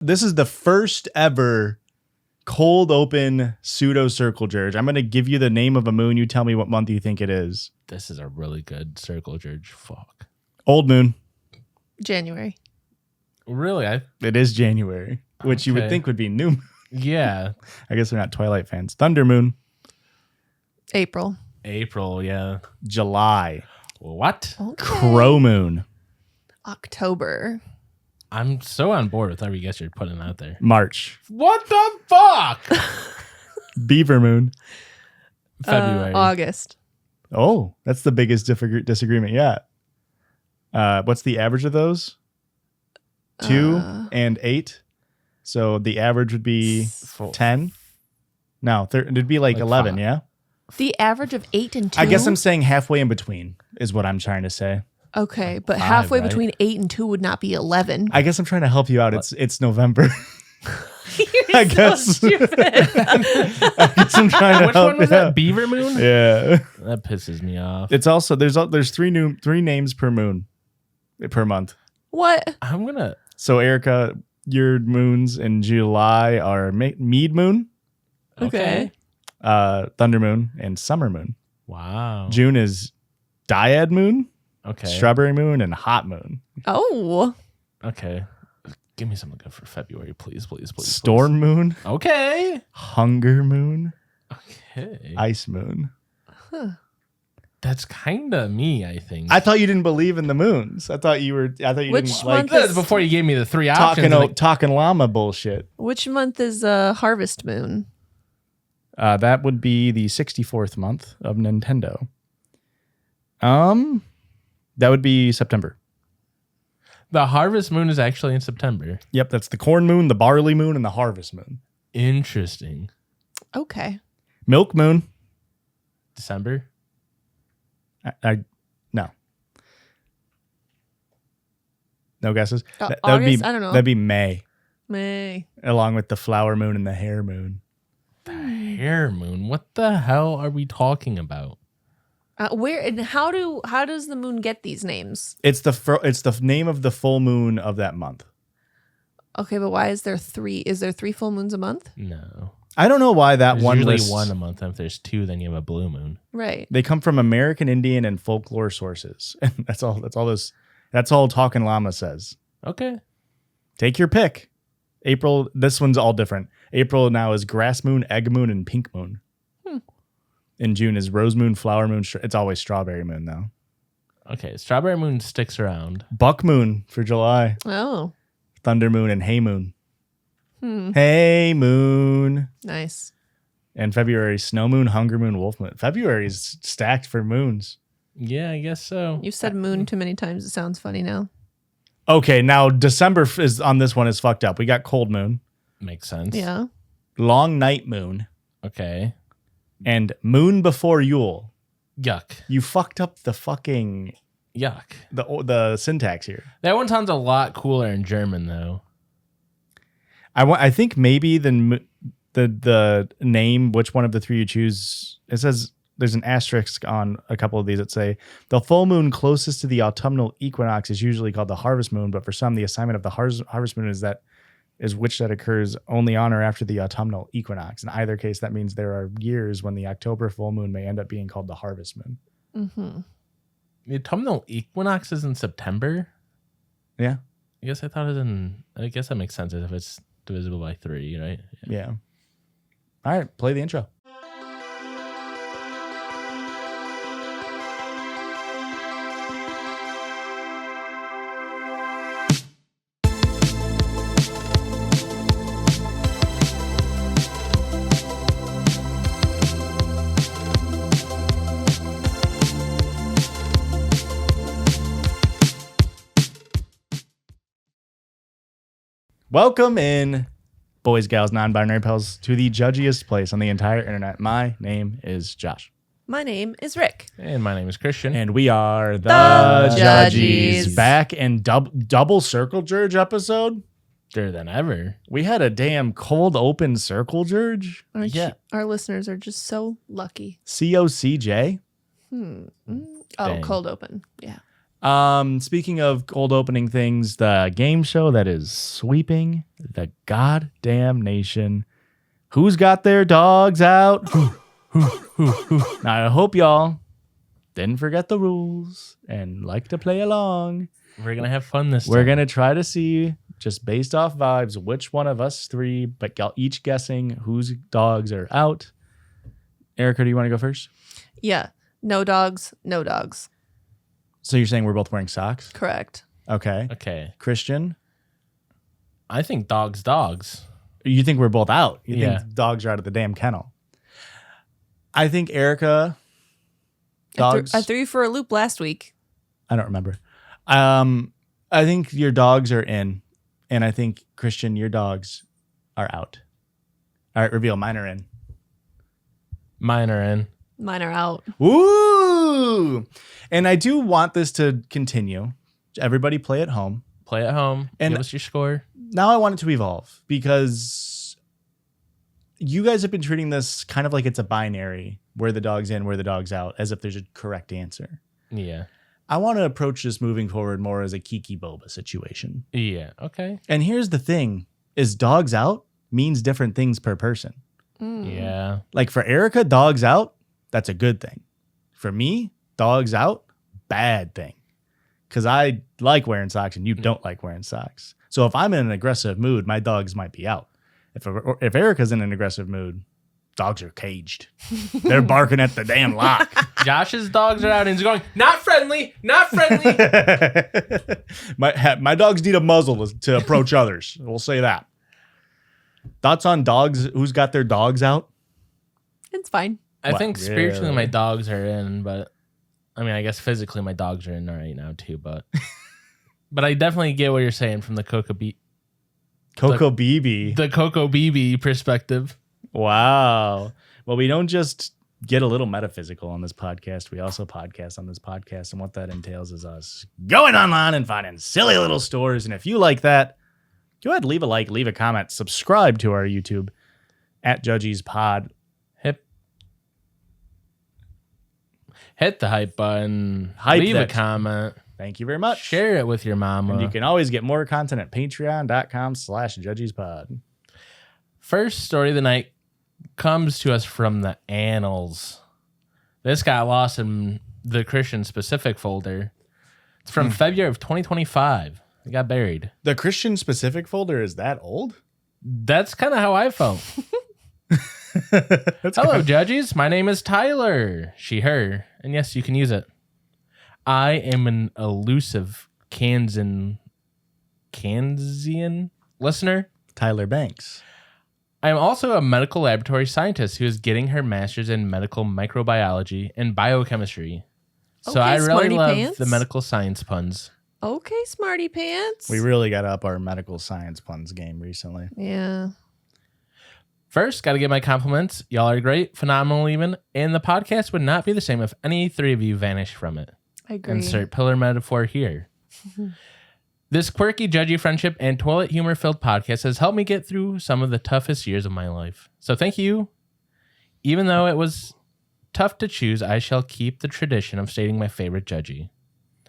This is the first ever cold open pseudo circle judge. I'm going to give you the name of a moon. You tell me what month you think it is. This is a really good circle judge. Fuck. Old moon. January. Really? It is January, which you would think would be new moon. Yeah. I guess they're not Twilight fans. Thunder moon. April. April, yeah. July. What? Okay. Crow moon. October. I'm so on board with every guess you're putting out there. March. What the fuck? Beaver moon. February. August. Oh, that's the biggest disagreement yet. What's the average of those? 2 and 8. So the average would be 10. No, it'd be like 11, 5. yeah? The average of 8 and 2? I guess I'm saying halfway in between is what I'm trying to say. Okay, but 5, halfway right? between 8 and 2 would not be 11. I guess I'm trying to help you out. It's November. You're I so guess. stupid. I guess I'm trying to Which help one was you that? out. Beaver moon? Yeah. That pisses me off. It's also there's three names per moon per month. What? I'm gonna. So Erica, your moons in July are Mead moon, Okay. Thunder moon, and Summer moon. Wow. June is Dyad moon, Okay. Strawberry moon, and Hot moon. Oh. Okay. Give me something good for February, please. Storm moon, Please. Okay. Hunger moon, Okay. Ice moon. That's kind of me, I think. I thought you didn't believe in the moons. I thought you Which didn't like month That's before you gave me the 3 options. talking llama bullshit. Which month is Harvest Moon? That would be the 64th month of Nintendo. That would be September. The harvest moon is actually in September. Yep, that's the corn moon, the barley moon, and the harvest moon. Interesting. Okay. Milk moon. December? No. No guesses. That would August? be, I don't know. That'd be May, May. along with the flower moon and the hare moon. The hare moon? What the hell are we talking about? Where and how does the moon get these names? It's the name of the full moon of that month. Okay, but why is there 3? Is there 3 full moons a month? No. I don't know why that There's one usually lists- one a month. And if there's 2, then you have a blue moon. Right. They come from American Indian and folklore sources. And that's all Talking Llama says. Okay. Take your pick. April, this one's all different. April now is grass moon, egg moon, and pink moon. In June is rose moon, flower moon. It's always strawberry moon, though. Okay. Strawberry moon sticks around. Buck moon for July. Oh. Thunder moon and hay moon. Hey moon. Nice. And February, snow moon, hunger moon, wolf moon. February is stacked for moons. Yeah, I guess so. You've said moon too many times. It sounds funny now. Okay, now December is on this one is fucked up. We got cold moon, Makes sense. Yeah. long night moon, Okay. and moon before Yule. Yuck. You fucked up the fucking Yuck. the syntax here. That one sounds a lot cooler in German, though. I think maybe the name, which one of the 3 you choose, it says there's an asterisk on a couple of these that say the full moon closest to the autumnal equinox is usually called the harvest moon, but for some the assignment of the harvest moon is which that occurs only on or after the autumnal equinox. In either case, that means there are years when the October full moon may end up being called the harvest moon. Mm-hmm. The autumnal equinox is in September? Yeah. I guess that makes sense if it's divisible by 3, right? Yeah. All right, play the intro. Welcome in, boys, gals, non-binary pals, to the judgiest place on the entire internet. My name is Josh. My name is Rick. And my name is Christian. And we are the Judgies. Judgies. Back in double circle judge episode. Better than ever. We had a damn cold open circle judge. Our listeners are just so lucky. COCJ. Oh, Dang. cold open. Yeah. Speaking of cold opening things, the game show that is sweeping the goddamn nation. Who's got their dogs out? Now, I hope y'all didn't forget the rules and like to play along. We're going to have fun this time. We're going to try to see, just based off vibes, which one of us three, but y'all each guessing whose dogs are out. Erica, do you want to go first? Yeah. No dogs. No dogs. So you're saying we're both wearing socks? Correct. Okay. Okay. Christian, I think dogs. you think we're both out? You Yeah. think dogs are out of the damn kennel? I think Erica, dogs. I threw you for a loop last week. I don't remember. I think your dogs are in, and I think Christian, your dogs are out. All right, reveal. Mine are in. Mine are in. Mine are out. Woo! And I do want this to continue. Everybody play at home. Play at home. And- Give us your score. Now I want it to evolve because you guys have been treating this kind of like it's a binary, where the dog's in, where the dog's out, as if there's a correct answer. Yeah. I want to approach this moving forward more as a Kiki Boba situation. Yeah. Okay. And here's the thing, is dogs out means different things per person. Yeah. Like for Erica, dogs out, that's a good thing. For me, dogs out, bad thing. Because I like wearing socks and you don't like wearing socks. So if I'm in an aggressive mood, my dogs might be out. If Erica's in an aggressive mood, dogs are caged. They're barking at the damn lock. Josh's dogs are out and he's going, not friendly, not friendly. My dogs need a muzzle to approach others. We'll say that. Thoughts on dogs? Who's got their dogs out? It's fine. I What, think spiritually really? my dogs are in, but I mean, I guess physically my dogs are in right now too, but but I definitely get what you're saying from the Coco BB. the Coco BB perspective. Wow. Well, we don't just get a little metaphysical on this podcast. We also podcast on this podcast. And what that entails is us going online and finding silly little stories. And if you like that, go ahead, leave a like, leave a comment, subscribe to our YouTube at Judgies Pod. Hit the hype button. Hype leave a that. comment. Thank you very much. Share it with your mama. And you can always get more content at patreon.com/judgiespod. First story of the night comes to us from the annals. This got lost in the Christian specific folder. It's from February of 2025. It got buried. The Christian specific folder is that old? That's kind of how I felt. Hello, Judgies. My name is Tyler. She, her. And yes, you can use it. I am an elusive Kansian listener. Tyler Banks. I am also a medical laboratory scientist who is getting her master's in medical microbiology and biochemistry. So Okay, I really smarty love pants. the medical science puns. Okay, smarty pants. We really got up our medical science puns game recently. Yeah. First, got to give my compliments. Y'all are great, phenomenal even, and the podcast would not be the same if any three of you vanished from it. I agree. Insert pillar metaphor here. This quirky, judgy friendship and toilet humor-filled podcast has helped me get through some of the toughest years of my life. So thank you. Even though it was tough to choose, I shall keep the tradition of stating my favorite judgy.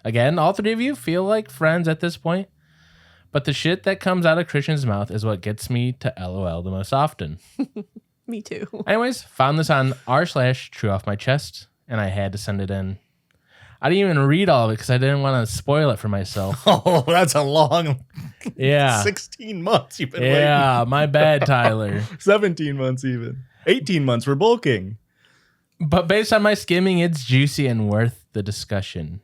Again, all three of you feel like friends at this point, but the shit that comes out of Christian's mouth is what gets me to LOL the most often. Me too. Anyways, found this on r/true off my chest, and I had to send it in. I didn't even read all of it because I didn't want to spoil it for myself. Oh, that's a long Yeah. 16 months you've been Yeah, my bad, Tyler. waiting. 17 months even. 18 months for bulking. But based on my skimming, it's juicy and worth the discussion.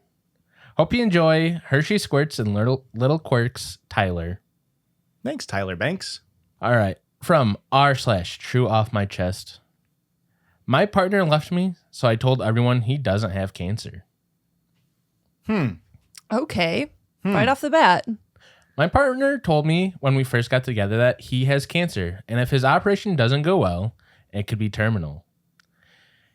Hope you enjoy Hershey Squirts and Little Quirks, Tyler. Thanks, Tyler Banks. All right. From r/true off my chest. My partner left me, so I told everyone he doesn't have cancer. Okay. Right off the bat. My partner told me when we first got together that he has cancer, and if his operation doesn't go well, it could be terminal.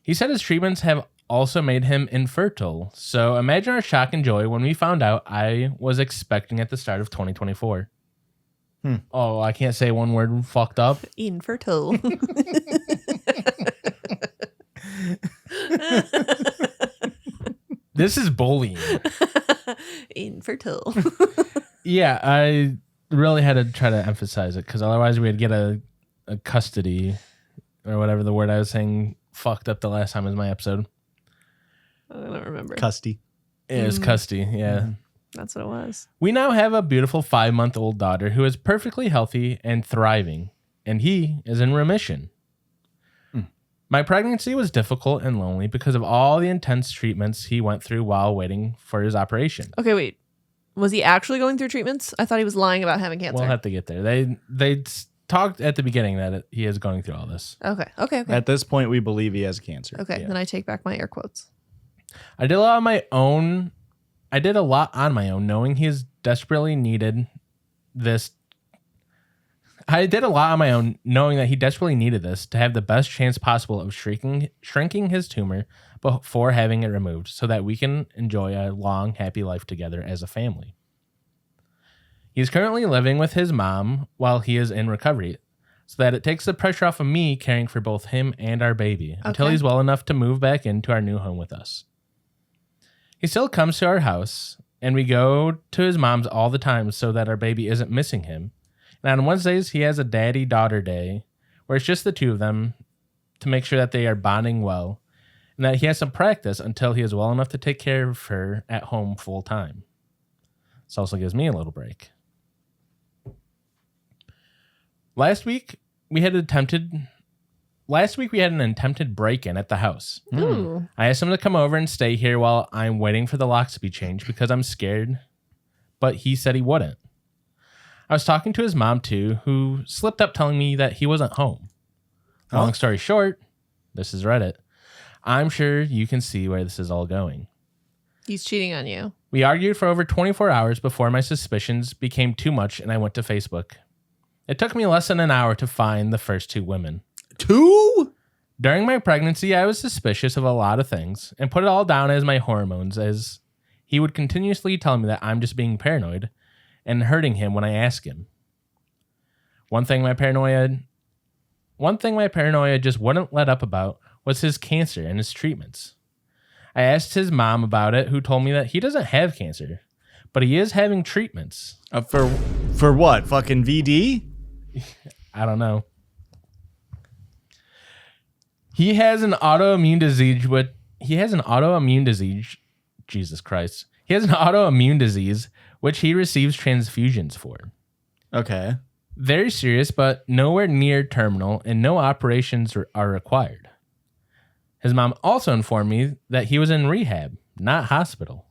He said his treatments have also made him infertile, so imagine our shock and joy when we found out I was expecting at the start of 2024. Oh, I can't say one word, fucked up. Infertile. This is bullying. Infertile. Yeah, I really had to try to emphasize it because otherwise we'd get a custody or whatever the word I was saying fucked up the last time was my episode. I don't remember. Custody. It was custody, yeah. That's what it was. We now have a beautiful 5-month-old daughter who is perfectly healthy and thriving, and he is in remission. My pregnancy was difficult and lonely because of all the intense treatments he went through while waiting for his operation. Okay, wait. Was he actually going through treatments? I thought he was lying about having cancer. We'll have to get there. They talked at the beginning that he is going through all this. Okay. At this point, we believe he has cancer. Okay, then I take back my air quotes. I did a lot on my own. Knowing he is desperately needed this. I did a lot on my own, knowing that he desperately needed this to have the best chance possible of shrinking his tumor before having it removed so that we can enjoy a long, happy life together as a family. He's currently living with his mom while he is in recovery, so that it takes the pressure off of me caring for both him and our baby until he's well enough to move back into our new home with us. He still comes to our house, and we go to his mom's all the time so that our baby isn't missing him. And on Wednesdays, he has a daddy-daughter day where it's just the two of them to make sure that they are bonding well and that he has some practice until he is well enough to take care of her at home full time. This also gives me a little break. Last week, we had an attempted break-in at the house. Ooh. I asked him to come over and stay here while I'm waiting for the locks to be changed because I'm scared, but he said he wouldn't. I was talking to his mom too, who slipped up telling me that he wasn't home. Long story short, this is Reddit. I'm sure you can see where this is all going. He's cheating on you. We argued for over 24 hours before my suspicions became too much and I went to Facebook. It took me less than an hour to find the first two women. 2? During my pregnancy, I was suspicious of a lot of things and put it all down as my hormones, as he would continuously tell me that I'm just being paranoid and hurting him when I ask him. One thing my paranoia just wouldn't let up about was his cancer and his treatments. I asked his mom about it, who told me that he doesn't have cancer, but he is having treatments. For what? Fucking VD? I don't know. He has an autoimmune disease. Jesus Christ. He has an autoimmune disease, which he receives transfusions for. Okay. Very serious, but nowhere near terminal, and no operations are required. His mom also informed me that he was in rehab, not hospital.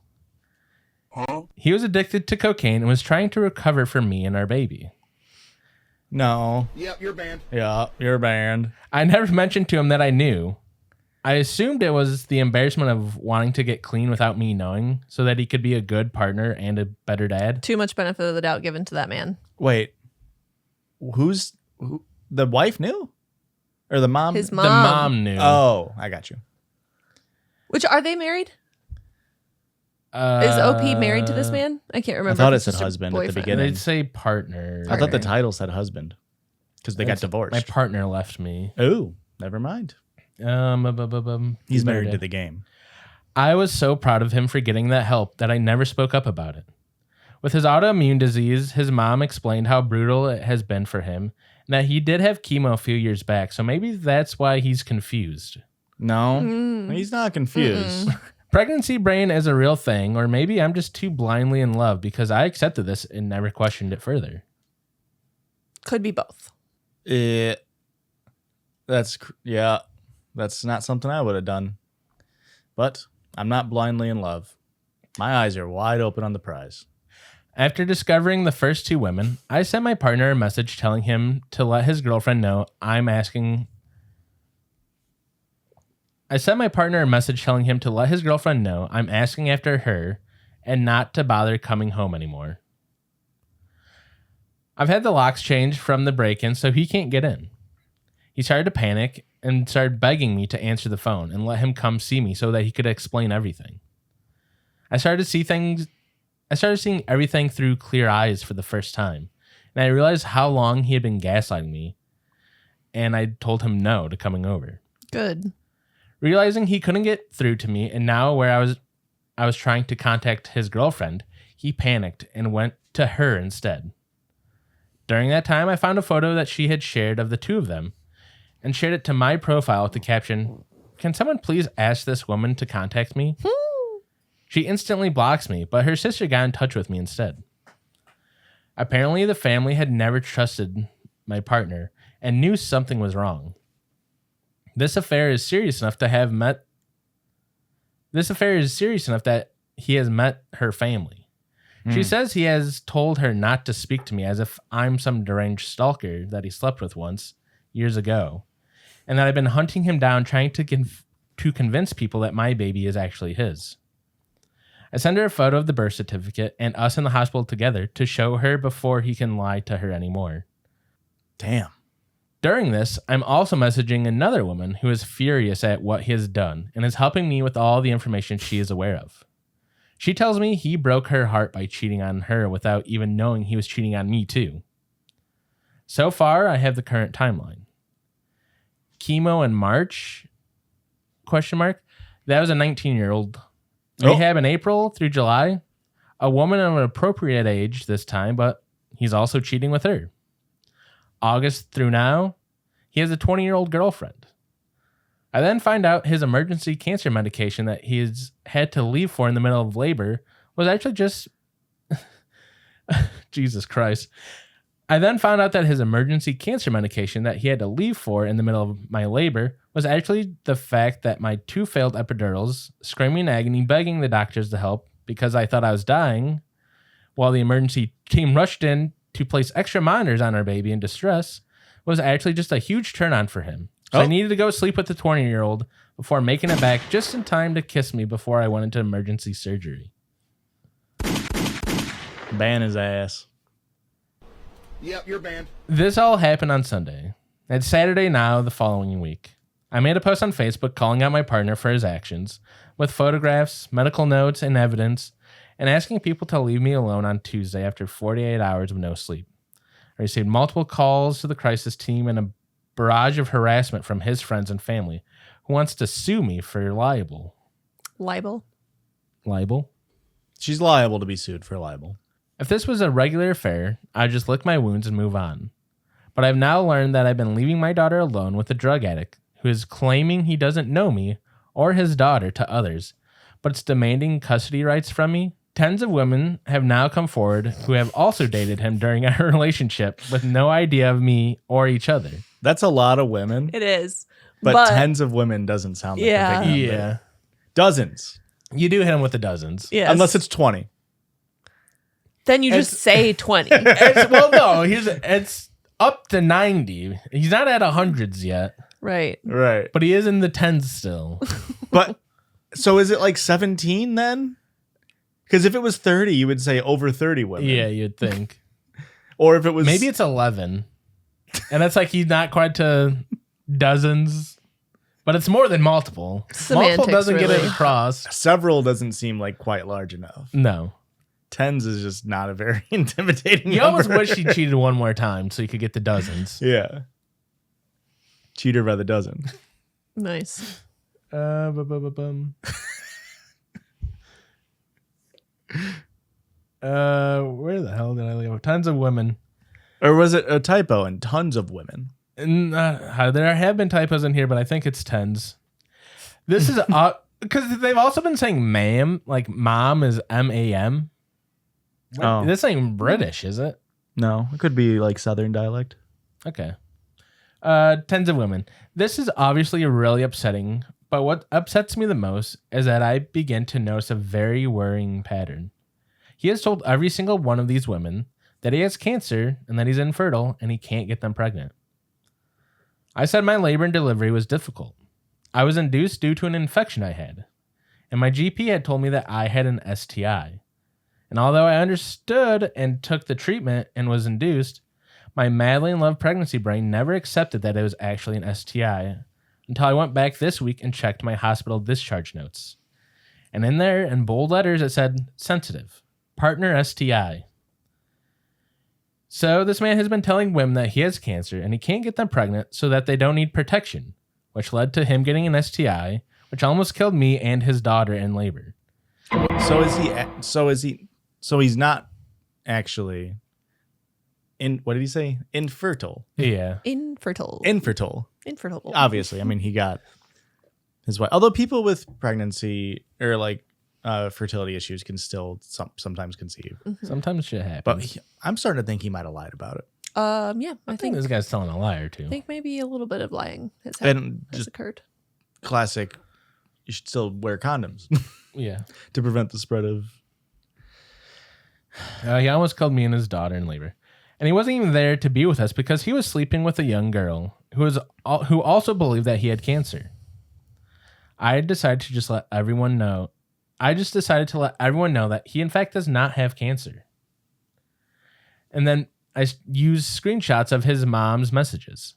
Huh? He was addicted to cocaine and was trying to recover for me and our baby. No. Yep, you're banned. Yeah, you're banned. I never mentioned to him that I knew. I assumed it was the embarrassment of wanting to get clean without me knowing so that he could be a good partner and a better dad. Too much benefit of the doubt given to that man. Wait. The wife knew? Or the mom? His mom. The mom knew. Oh, I got you. Which, are they married? Is OP married to this man? I can't remember. I thought if it it's said just a husband at the boyfriend. beginning. They'd say partner. I thought the title said husband because they got divorced. My partner left me. Oh, never mind. He's married to the game. I was so proud of him for getting that help that I never spoke up about it. With his autoimmune disease, his mom explained how brutal it has been for him and that he did have chemo a few years back, so maybe that's why he's confused. No, he's not confused. Pregnancy brain is a real thing, or maybe I'm just too blindly in love because I accepted this and never questioned it further. Could be both. That's not something I would have done. But I'm not blindly in love. My eyes are wide open on the prize. After discovering the first two women, I sent my partner a message telling him to let his girlfriend know I'm asking after her and not to bother coming home anymore. I've had the locks changed from the break-in so he can't get in. He started to panic and started begging me to answer the phone and let him come see me so that he could explain everything. I started seeing everything through clear eyes for the first time, and I realized how long he had been gaslighting me, and I told him no to coming over. Good. Realizing he couldn't get through to me, and now where I was trying to contact his girlfriend, he panicked and went to her instead. During that time, I found a photo that she had shared of the two of them and shared it to my profile with the caption, "Can someone please ask this woman to contact me?" She instantly blocks me, but her sister got in touch with me instead. Apparently, the family had never trusted my partner and knew something was wrong. This affair is serious enough that he has met her family. She says he has told her not to speak to me as if I'm some deranged stalker that he slept with once, years ago, and that I've been hunting him down trying to convince people that my baby is actually his. I send her a photo of the birth certificate and us in the hospital together to show her before he can lie to her anymore. Damn. During this, I'm also messaging another woman who is furious at what he has done and is helping me with all the information she is aware of. She tells me he broke her heart by cheating on her without even knowing he was cheating on me too. So far, I have the current timeline. Chemo in March? ? That was a 19-year-old. Rehab in April through July. A woman of an appropriate age this time, but he's also cheating with her. August through now, he has a 20-year-old girlfriend. I then find out his emergency cancer medication that he's had to leave for in the middle of labor was actually just... Jesus Christ. I then found out that his emergency cancer medication that he had to leave for in the middle of my labor was actually the fact that my 2 failed epidurals, screaming in agony, begging the doctors to help because I thought I was dying, while the emergency team rushed in to place extra monitors on our baby in distress, was actually just a huge turn on for him. So I needed to go sleep with the 20-year-old before making it back just in time to kiss me before I went into emergency surgery. Ban his ass. Yep, you're banned. This all happened on Sunday. It's Saturday now, the following week. I made a post on Facebook calling out my partner for his actions, with photographs, medical notes, and evidence, and asking people to leave me alone on Tuesday after 48 hours of no sleep. I received multiple calls to the crisis team and a barrage of harassment from his friends and family, who wants to sue me for libel. Libel? Libel? She's liable to be sued for libel. If this was a regular affair, I'd just lick my wounds and move on. But I've now learned that I've been leaving my daughter alone with a drug addict who is claiming he doesn't know me or his daughter to others, but it's demanding custody rights from me. Tens of women have now come forward who have also dated him during our relationship with no idea of me or each other. That's a lot of women. It is. But tens of women doesn't sound like a big number. Yeah. Dozens. You do hit him with the dozens. Yes. Unless it's 20. Then you just say 20. It's up to 90. He's not at hundreds yet. Right. Right. But he is in the tens still. But so is it like 17 then? Because if it was 30, you would say over 30 women. Yeah, you'd think. Or if it was... Maybe it's 11. And that's like he's not quite to dozens. But it's more than multiple. Semantics, multiple doesn't get really. it across. Several doesn't seem like quite large enough. No. Tens is just not a very intimidating You number. almost wish he cheated one more time so you could get the dozens. Yeah. Cheater by the dozen. Nice. Where the hell did I leave? Tons of women. Or was it a typo and tons of women? And, there have been typos in here, but I think it's tens. This is because they've also been saying ma'am, like mom is M-A-M. Oh. This ain't British, is it? No, it could be like Southern dialect. Okay. Tens of women. This is obviously really upsetting, but what upsets me the most is that I begin to notice a very worrying pattern. He has told every single one of these women that he has cancer and that he's infertile and he can't get them pregnant. I said my labor and delivery was difficult. I was induced due to an infection I had, and my GP had told me that I had an STI. And although I understood and took the treatment and was induced, my madly in love pregnancy brain never accepted that it was actually an STI until I went back this week and checked my hospital discharge notes. And in there, in bold letters, it said, sensitive, partner STI. So this man has been telling women that he has cancer and he can't get them pregnant so that they don't need protection, which led to him getting an STI, which almost killed me and his daughter in labor. So is he So he's not actually what did he say? Infertile. Yeah. Infertile. Infertile. Infertile. Obviously. I mean, he got his wife. Although people with pregnancy or like fertility issues can still sometimes conceive. Sometimes shit happens. But I'm starting to think he might have lied about it. Yeah, I think this guy's telling a lie or two. I think maybe a little bit of lying has Just occurred. classic. You should still wear condoms Yeah. to prevent the spread of. He almost killed me and his daughter in labor. And he wasn't even there to be with us because he was sleeping with a young girl who also believed that he had cancer. I decided to just let everyone know. I just decided to let everyone know that he, in fact, does not have cancer. And then I used screenshots of his mom's messages.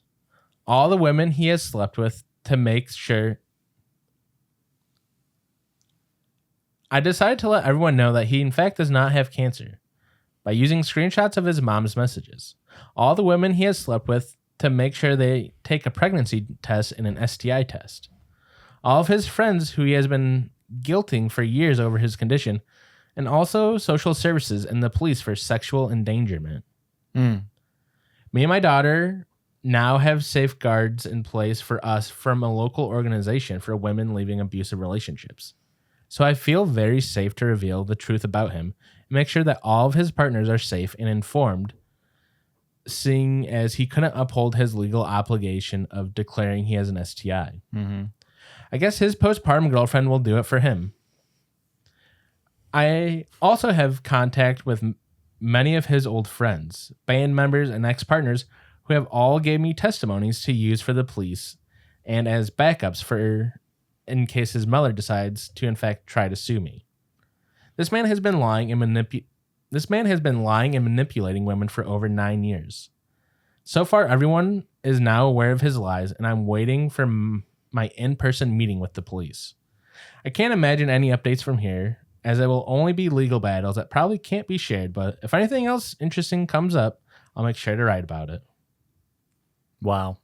All the women he has slept with to make sure. I decided to let everyone know that he, in fact, does not have cancer by using screenshots of his mom's messages. All the women he has slept with to make sure they take a pregnancy test and an STI test. All of his friends who he has been guilting for years over his condition, and also social services and the police for sexual endangerment. Me and my daughter now have safeguards in place for us from a local organization for women leaving abusive relationships. So I feel very safe to reveal the truth about him and make sure that all of his partners are safe and informed, seeing as he couldn't uphold his legal obligation of declaring he has an STI. I guess his postpartum girlfriend will do it for him. I also have contact with many of his old friends, band members, and ex-partners who have all gave me testimonies to use for the police and as backups for in case his mother decides to in fact try to sue me. This man has been lying and manipulating women for over 9 years. So far, everyone is now aware of his lies, and I'm waiting for my in-person meeting with the police. I can't imagine any updates from here, as it will only be legal battles that probably can't be shared, but if anything else interesting comes up, I'll make sure to write about it. Wow.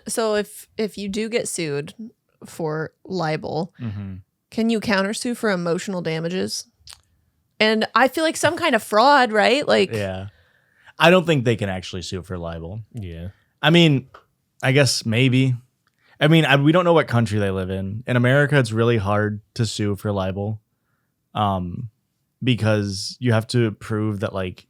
So if you do get sued for libel, can you countersue for emotional damages? And I feel like some kind of fraud, right? Like, Yeah. I don't think they can actually sue for libel. Yeah. I mean, I guess maybe. I mean, we don't know what country they live in. In America, it's really hard to sue for libel, because you have to prove that like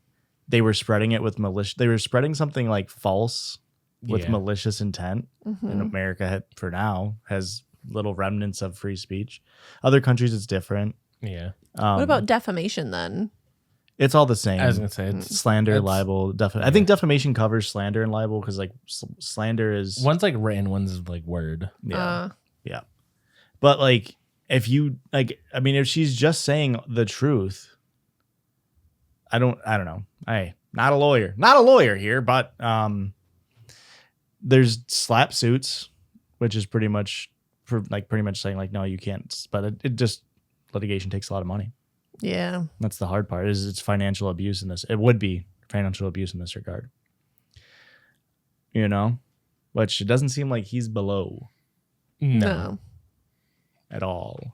they were spreading it with malicious. They were spreading something like false with malicious intent. And America, for now, has little remnants of free speech. Other countries, it's different. Yeah. what about defamation then? It's all the same. I was going to say, it's Slander, libel, I think defamation covers slander and libel because like slander is one's like written, one's like word. yeah. But like if you like, I mean, if she's just saying the truth, I don't know. Not a lawyer here, but there's slap suits, which is pretty much saying like, no, you can't. But it just litigation takes a lot of money. Yeah. That's the hard part. Is it's financial abuse in this. It would be financial abuse in this regard. You know, which it doesn't seem like he's below No. at all.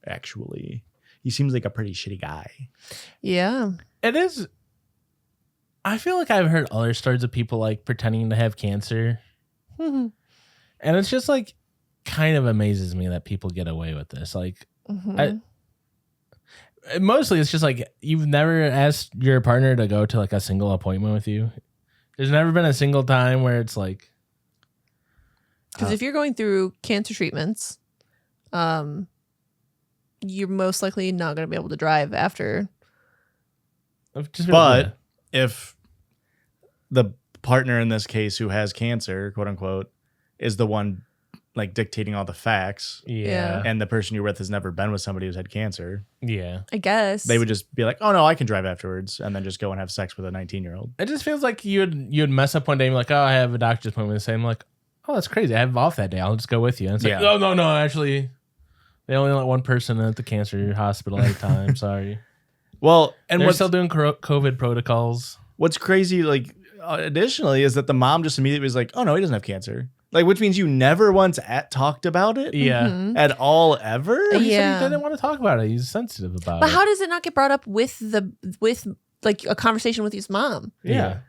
Actually, he seems like a pretty shitty guy. Yeah. It is. I feel like I've heard other stories of people like pretending to have cancer. And it's just like kind of amazes me that people get away with this. Like, mostly it's just like you've never asked your partner to go to like a single appointment with you. There's never been a single time where it's like, Because if you're going through cancer treatments, you're most likely not going to be able to drive after. But if the partner in this case who has cancer, quote unquote, is the one like dictating all the facts, Yeah. and the person you're with has never been with somebody who's had cancer, I guess. they would just be like, oh no, I can drive afterwards, and then just go and have sex with a 19-year-old. It just feels like you'd mess up one day and be like, oh, I have a doctor's appointment. The same, like, oh, that's crazy. I have off that day. I'll just go with you. And it's like, Yeah. oh, no, actually, they only let one person at the cancer hospital at a time. Sorry. Well, and They're what's still doing COVID protocols. crazy, like, additionally, is that the mom just immediately was like, oh no, he doesn't have cancer. Like, which means you never once talked about it Yeah. at all ever? He said Yeah. he didn't want to talk about it. He's sensitive about But it. how does it not get brought up with like a conversation with his mom? Yeah.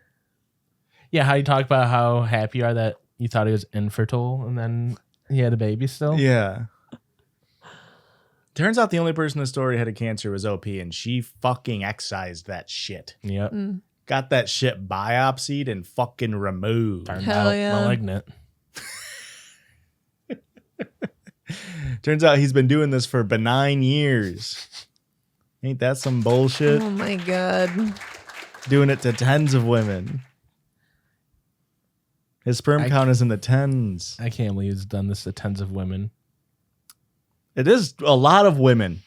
Yeah, how you talk about how happy you are that you thought he was infertile and then he had a baby still. Yeah. Turns out the only person in the story had a cancer was OP, and she fucking excised that shit. Yep. Got that shit biopsied and fucking removed. Turned Hell out yeah. malignant. Turns out he's been doing this for benign years. Ain't that some bullshit? Oh my god. Doing it to tens of women. His sperm count is in the tens. I can't believe he's done this to tons of women. It is a lot of women.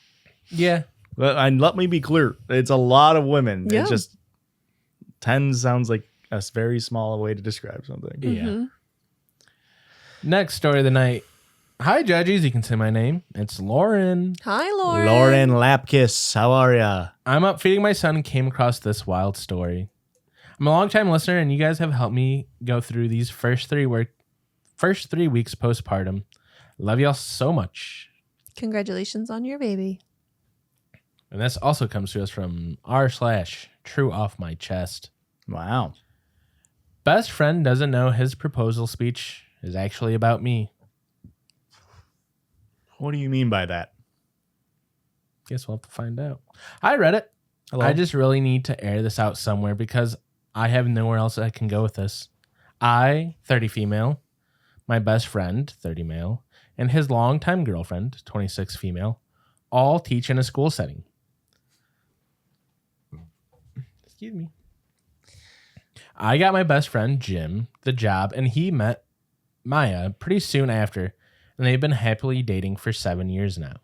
Yeah. And let me be clear. It's a lot of women. Yeah. It's just tens sounds like a very small way to describe something. Yeah. Next story of the night. Hi, Judgies. You can say my name. It's Lauren. Hi, Lauren. Lauren Lapkus, how are ya? I'm up feeding my son and came across this wild story. I'm a long-time listener, and you guys have helped me go through these first 3 weeks postpartum. Love y'all so much. Congratulations on your baby. And this also comes to us from r/true off my chest. Wow. Best friend doesn't know his proposal speech is actually about me. What do you mean by that? Guess we'll have to find out. Hi, Reddit. Hello? I just really need to air this out somewhere because I have nowhere else I can go with this. I, 30 female, my best friend, 30 male, and his longtime girlfriend, 26 female, all teach in a school setting. Excuse me. I got my best friend, Jim, the job, and he met Maya pretty soon after, and they've been happily dating for 7 years now.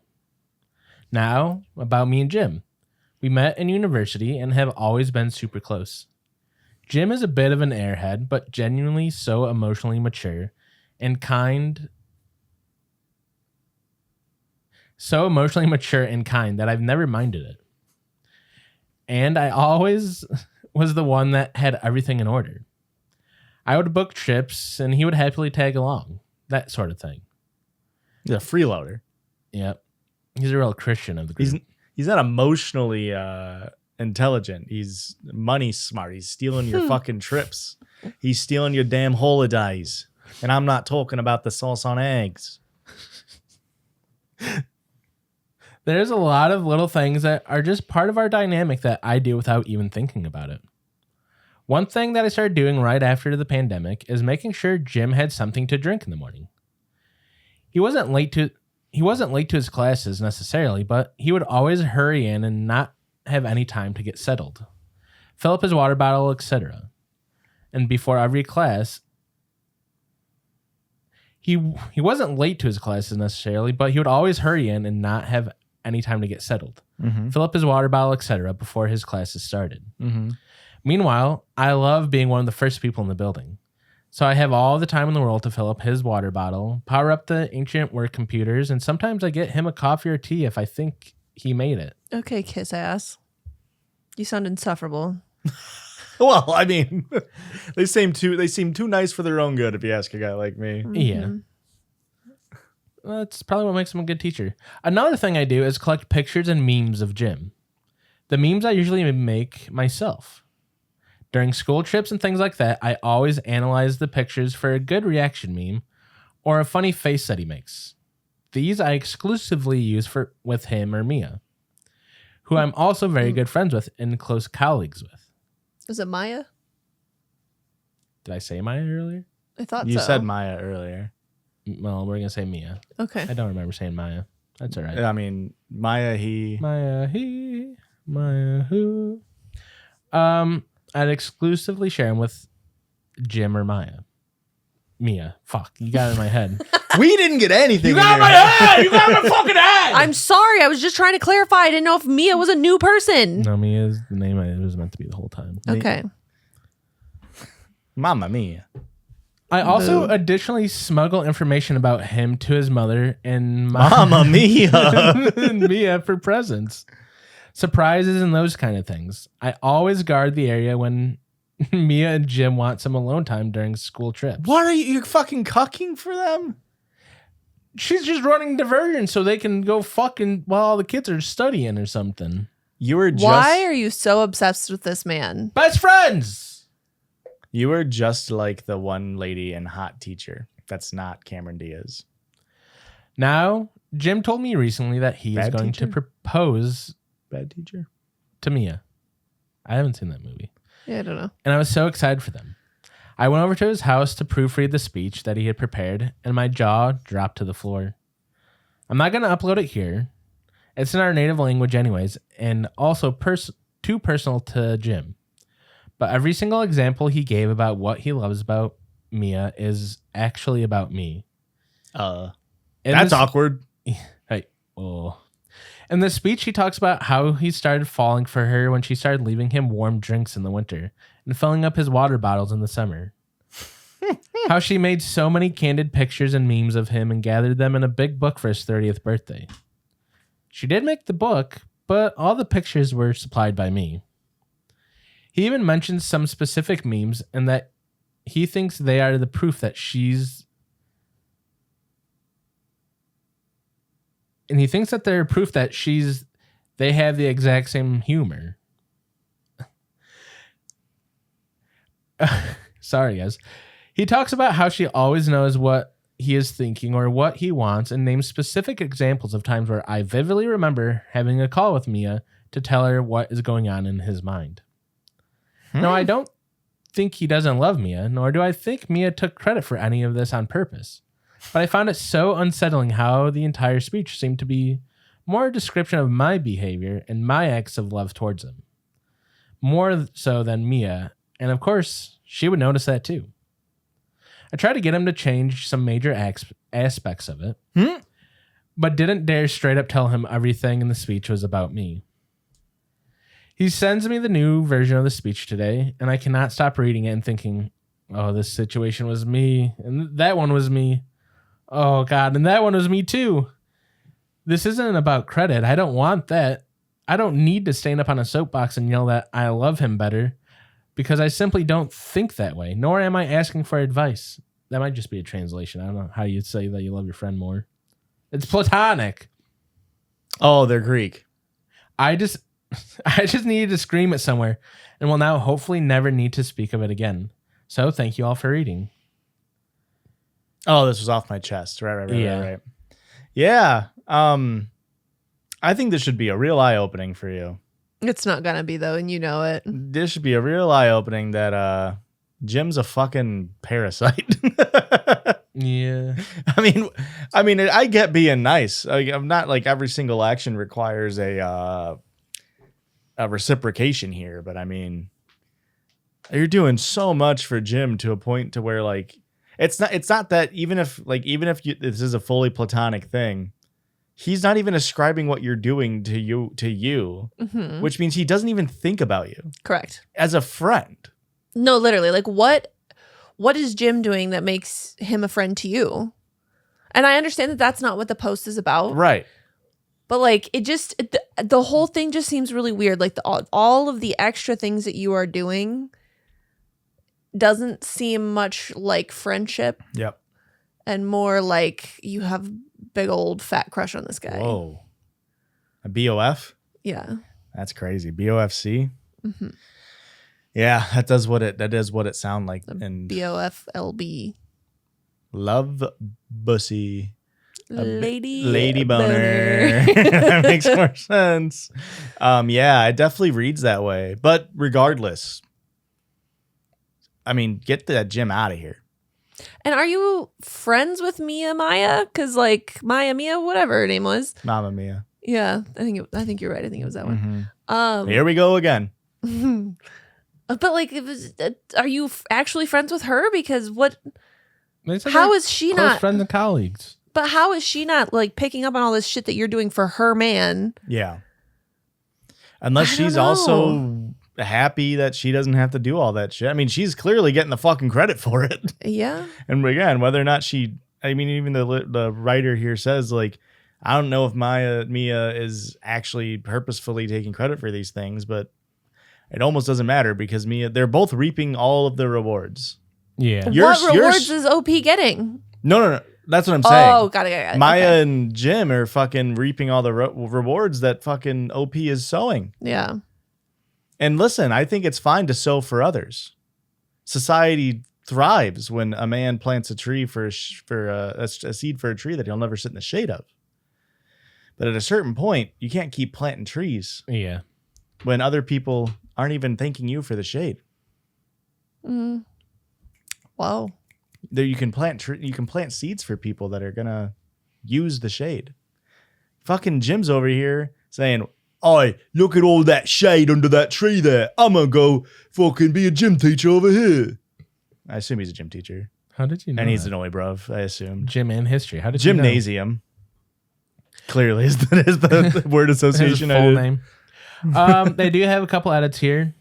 Now, about me and Jim. We met in university and have always been super close. Jim is a bit of an airhead, but genuinely so emotionally mature and kind. So emotionally mature and kind that I've never minded it. And I always was the one that had everything in order. I would book trips and he would happily tag along. That sort of thing. He's a freeloader. Yep. He's a real Christian of the group. He's not emotionally intelligent. He's money smart. He's stealing your fucking trips. He's stealing your damn holidays. And I'm not talking about the sauce on eggs. There's a lot of little things that are just part of our dynamic that I do without even thinking about it. One thing that I started doing right after the pandemic is making sure Jim had something to drink in the morning. He wasn't late to his classes necessarily, but he would always hurry in and not have any time to get settled. Fill up his water bottle, etc. And before every class, he wasn't late to his classes necessarily, but he would always hurry in and not have any time to get settled. Mm-hmm. Fill up his water bottle, etc. before his classes started. Mm-hmm. Meanwhile, I love being one of the first people in the building. So I have all the time in the world to fill up his water bottle, power up the ancient work computers, and sometimes I get him a coffee or tea if I think he made it. Okay, kiss ass. You sound insufferable. Well, I mean, they seem too nice for their own good if you ask a guy like me. Yeah. That's probably what makes him a good teacher. Another thing I do is collect pictures and memes of Jim. The memes I usually make myself. During school trips and things like that, I always analyze the pictures for a good reaction meme or a funny face that he makes. These I exclusively use with him or Mia, who I'm also very good friends with and close colleagues with. Is it Maya? Did I say Maya earlier? I thought You so. said Maya earlier. Well, we're going to say Mia. Okay. I don't remember saying Maya. That's all right. I mean, Maya, he. Maya, he, Maya, who. I'd exclusively share him with Jim or Maya. Mia. Fuck, you got it in my head. We didn't get anything. You got my head! You got my fucking head! I'm sorry. I was just trying to clarify. I didn't know if Mia was a new person. No, Mia is the name it was meant to be the whole time. Okay. Mamma mia. I also additionally smuggle information about him to his mother and Mamma mia. and Mia for presents, surprises, and those kind of things. I always guard the area when Mia and Jim want some alone time during school trips. What are you're fucking cucking for them? She's just running diversion so they can go fucking while all the kids are studying or something. You were just Why are you so obsessed with this man? Best friends! You were just like the one lady in Hot Teacher. That's not Cameron Diaz. Now, Jim told me recently that he is Bad going teacher? to propose Bad teacher. to Mia. I haven't seen that movie. Yeah, I don't know. And I was so excited for them. I went over to his house to proofread the speech that he had prepared, and my jaw dropped to the floor. I'm not going to upload it here. It's in our native language anyways, and also too personal to Jim. But every single example he gave about what he loves about Mia is actually about me. That's this, awkward. Hey, oh. In the speech, he talks about how he started falling for her when she started leaving him warm drinks in the winter and filling up his water bottles in the summer. How she made so many candid pictures and memes of him and gathered them in a big book for his 30th birthday. She did make the book, but all the pictures were supplied by me. He even mentions some specific memes and that he thinks they are the proof that she's... And he thinks that they're proof that they have the exact same humor. Sorry, guys. He talks about how she always knows what he is thinking or what he wants and names specific examples of times where I vividly remember having a call with Mia to tell her what is going on in his mind. No, I don't think he doesn't love Mia, nor do I think Mia took credit for any of this on purpose. But I found it so unsettling how the entire speech seemed to be more a description of my behavior and my acts of love towards him. More so than Mia, and of course, she would notice that too. I tried to get him to change some major aspects of it, but didn't dare straight up tell him everything in the speech was about me. He sends me the new version of the speech today, and I cannot stop reading it and thinking, oh, this situation was me, and that one was me. Oh, God, and that one was me too. This isn't about credit. I don't want that. I don't need to stand up on a soapbox and yell that I love him better because I simply don't think that way, nor am I asking for advice. That might just be a translation. I don't know how you'd say that you love your friend more. It's platonic. Oh, they're Greek. I just needed to scream it somewhere and will now hopefully never need to speak of it again. So thank you all for reading. Oh, this was off my chest. Right. Yeah. Yeah. I think this should be a real eye-opening for you. It's not gonna be though, and you know it. This should be a real eye-opening that Jim's a fucking parasite. Yeah. I mean, I get being nice. I'm not like every single action requires a reciprocation here, but I mean, you're doing so much for Jim to a point to where like it's not that even if this is a fully platonic thing, he's not even ascribing what you're doing to you, Mm-hmm. which means he doesn't even think about you Correct. as a friend. No, literally. Like what is Jim doing that makes him a friend to you? And I understand that that's not what the post is about. Right. But like the whole thing just seems really weird. Like all of the extra things that you are doing doesn't seem much like friendship Yep. and more like you have big old fat crush on this guy. Whoa. A BOF? Yeah. That's crazy. BOFC? Mm-hmm. Yeah, that is what it sounds like. And BOFLB. love bussy. Lady boner. That makes more sense. Yeah, it definitely reads that way. But regardless, I mean, get that Jim out of here. And are you friends with Maya? Because like Mia, whatever her name was. Mamma mia. Yeah, I think you're right. I think it was that one. Here we go again. But like, are you actually friends with her? Because what? It's like How they're is she close not? friends and colleagues? But how is she not like picking up on all this shit that you're doing for her man? Yeah. Unless I don't she's know. also happy that she doesn't have to do all that shit. I mean, she's clearly getting the fucking credit for it. Yeah. And again, whether or not even the writer here says like, I don't know if Mia is actually purposefully taking credit for these things, but it almost doesn't matter because they're both reaping all of the rewards. Yeah. What rewards is OP getting? No. That's what I'm saying. Oh, got it. Maya and Jim are fucking reaping all the rewards that fucking OP is sowing. Yeah. And listen, I think it's fine to sow for others. Society thrives when a man plants a tree for a seed for a tree that he'll never sit in the shade of. But at a certain point, you can't keep planting trees. Yeah. When other people aren't even thanking you for the shade. Whoa. There you can plant seeds for people that are gonna use the shade. Fucking Jim's over here saying, "Oi, look at all that shade under that tree there. I'm gonna go fucking be a gym teacher over here." I assume he's a gym teacher. How did you know? And he's that? an Oi bruv, I assume. Gym and history. How did you know? Gymnasium. Clearly is the word association. His full name. They do have a couple edits here.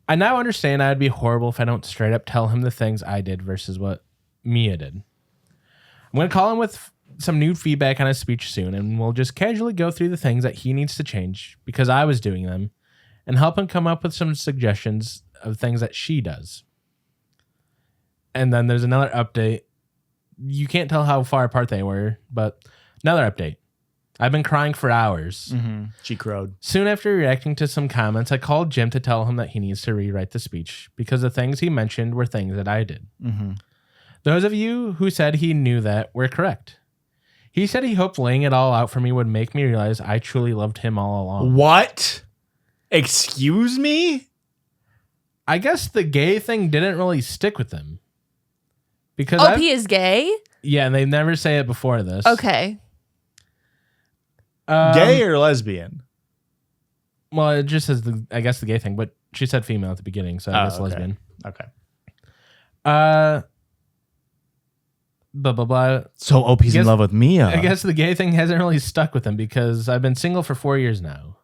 I now understand I'd be horrible if I don't straight up tell him the things I did versus what Mia did. I'm going to call him with some new feedback on his speech soon, and we'll just casually go through the things that he needs to change because I was doing them and help him come up with some suggestions of things that she does. And then there's another update. You can't tell how far apart they were, but another update. I've been crying for hours. Mm-hmm. She crowed. Soon after reacting to some comments, I called Jim to tell him that he needs to rewrite the speech because the things he mentioned were things that I did. Mm-hmm. Those of you who said he knew that were correct. He said he hoped laying it all out for me would make me realize I truly loved him all along. What? Excuse me? I guess the gay thing didn't really stick with him. Because OP is gay? Yeah, and they never say it before this. Okay. Gay or lesbian? Well, it just says I guess the gay thing, but she said female at the beginning, so I guess okay. lesbian. Okay. Blah blah blah. So OP's in love with Mia. I guess the gay thing hasn't really stuck with him because I've been single for 4 years now.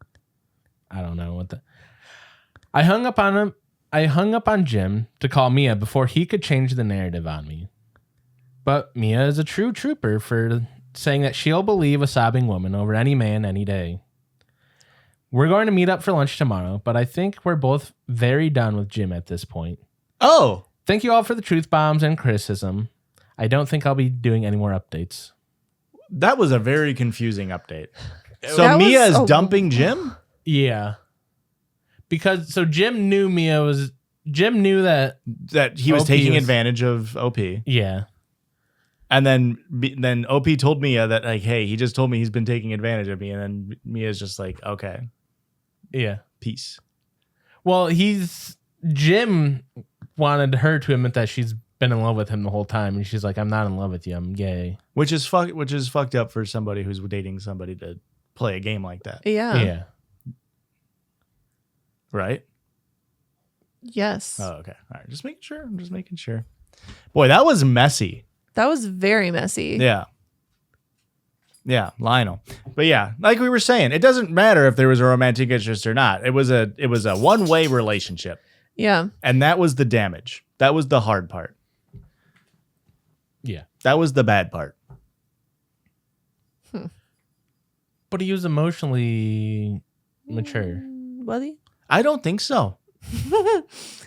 I don't know what the. I hung up on him. I hung up on Jim to call Mia before he could change the narrative on me. But Mia is a true trooper for saying that she'll believe a sobbing woman over any man any day. We're going to meet up for lunch tomorrow, but I think we're both very done with Jim at this point. Oh. Thank you all for the truth bombs and criticism. I don't think I'll be doing any more updates. That was a very confusing update. So Mia is dumping Jim? Yeah. Because Jim knew Jim knew that he was OP taking advantage of OP. Yeah. And then OP told Mia that, like, hey, he just told me he's been taking advantage of me. And then Mia's just like, okay. Yeah. Peace. Well, Jim wanted her to admit that she's been in love with him the whole time. And she's like, I'm not in love with you. I'm gay. Which is fucked up for somebody who's dating somebody to play a game like that. Yeah. Yeah. Right? Yes. Oh, okay. All right. I'm just making sure. Boy, that was messy. That was very messy. Yeah. Yeah, Lionel. But yeah, like we were saying, it doesn't matter if there was a romantic interest or not. It was a one-way relationship. Yeah. And that was the damage. That was the hard part. Yeah. That was the bad part. But he was emotionally mature. Was he? I don't think so.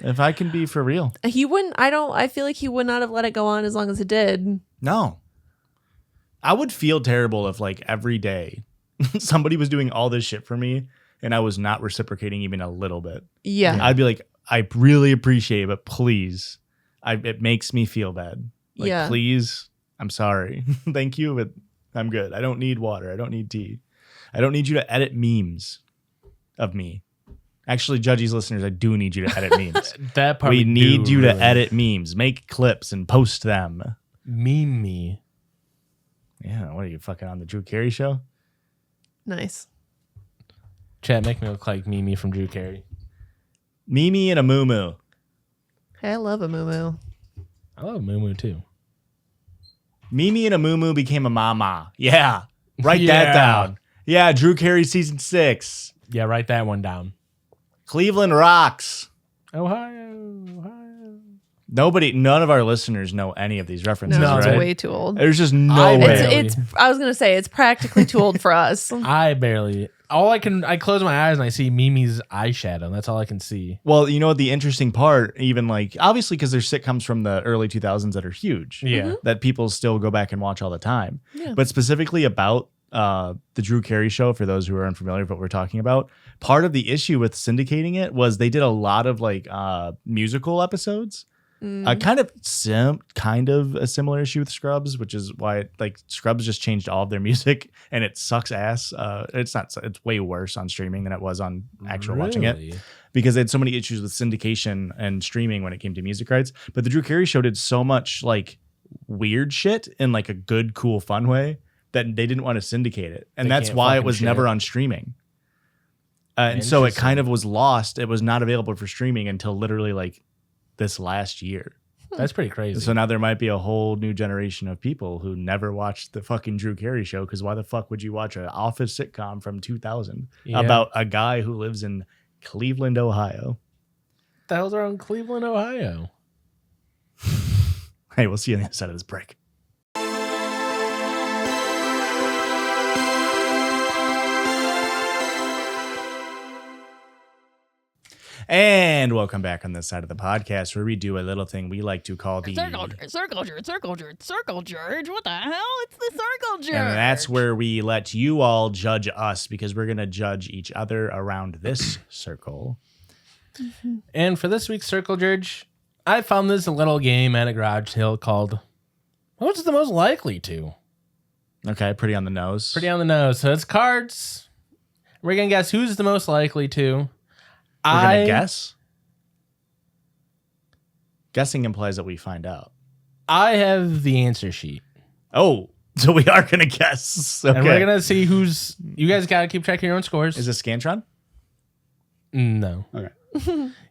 If I can be for real. He wouldn't. I feel like he would not have let it go on as long as it did. No. I would feel terrible if, like, every day somebody was doing all this shit for me and I was not reciprocating even a little bit. Yeah. I'd be like, I really appreciate it, but please. It makes me feel bad. Like, Yeah. please. I'm sorry. Thank you, but I'm good. I don't need water. I don't need tea. I don't need you to edit memes of me. Actually, Judgies listeners, I do need you to edit memes. That part we need you to edit memes, make clips, and post them. Meme me. Yeah, what are you, fucking on the Drew Carey show? Nice. Chat, make me look like Mimi from Drew Carey. Mimi and a moo-moo. Hey, I love a moo-moo. I love Moo too. Mimi and a moo-moo became a mama. Yeah, write that down. Yeah, Drew Carey season 6. Yeah, write that one down. Cleveland rocks. Ohio. None of our listeners know any of these references, No, it's right? way too old. There's just no way. I was gonna say it's practically too old for us. I barely. I close my eyes and I see Mimi's eyeshadow. That's all I can see. Well, you know what the interesting part, even like obviously because there's sitcoms from the early 2000s that are huge, Yeah. that people still go back and watch all the time. Yeah. But specifically about the Drew Carey show, for those who are unfamiliar with what we're talking about, part of the issue with syndicating it was they did a lot of like musical episodes. Kind of a similar issue with Scrubs, which is why like Scrubs just changed all of their music and it sucks ass. It's way worse on streaming than it was on actual watching it, Really? because they had so many issues with syndication and streaming when it came to music rights. But the Drew Carey show did so much like weird shit in like a good, cool, fun way that they didn't want to syndicate it, and They that's can't why it fucking was share never it. on streaming. And so it Interesting. kind of was lost. It was not available for streaming until literally like this last year. That's pretty crazy. So now there might be a whole new generation of people who never watched the fucking Drew Carey show, because why the fuck would you watch an office sitcom from 2000 Yeah. about a guy who lives in Cleveland, Ohio? What the hell's around Cleveland, Ohio? Hey, we'll see you on the other side of this break. And welcome back on this side of the podcast, where we do a little thing we like to call the Circle Judge. What the hell? It's the Circle Judge. and that's where we let you all judge us, because we're going to judge each other around this circle. And for this week's Circle Judge, I found this little game at a garage sale called What's the Most Likely To? Okay, pretty on the nose. Pretty on the nose. So it's cards. We're going to guess who's the most likely to. We're going to guess? Guessing implies that we find out. I have the answer sheet. Oh, so we are going to guess. Okay. And we're going to see who's... You guys got to keep track of your own scores. Is this Scantron? No. Okay.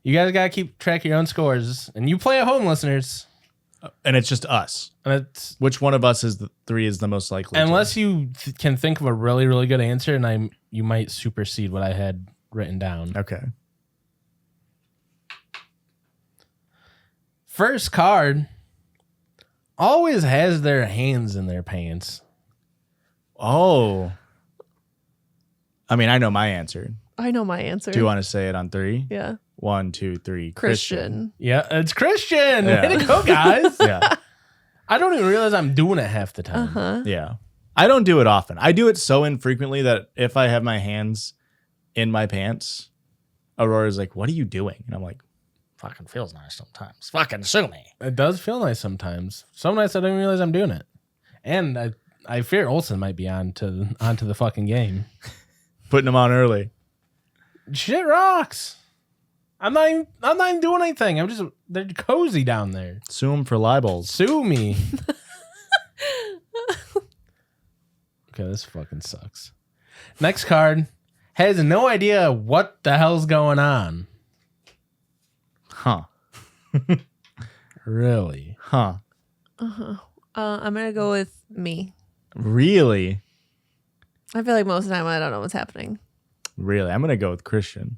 You guys got to keep track of your own scores. And you play at home, listeners. And it's just us. And it's, Which one of us is the three is the most likely? unless you can think of a really, really good answer, and you might supersede what I had written down. Okay. First card always has their hands in their pants. Oh. I mean, I know my answer. I know my answer. Do you want to say it on three? Yeah. 1, 2, 3. Christian. Yeah, it's Christian. Yeah. Way to go, guys. Yeah. I don't even realize I'm doing it half the time. Uh-huh. Yeah. I don't do it often. I do it so infrequently that if I have my hands in my pants, Aurora's like, "What are you doing?" And I'm like, "Fucking feels nice sometimes. Fucking sue me." It does feel nice sometimes. Some nights I don't even realize I'm doing it. And I fear Olsen might be onto the fucking game. Putting them on early. Shit rocks. I'm not even doing anything. They're cozy down there. Sue him for libels. Sue me. Okay, this fucking sucks. Next card has no idea what the hell's going on. Huh. Really? Huh. I'm going to go with me. Really? I feel like most of the time I don't know what's happening. Really? I'm going to go with Christian.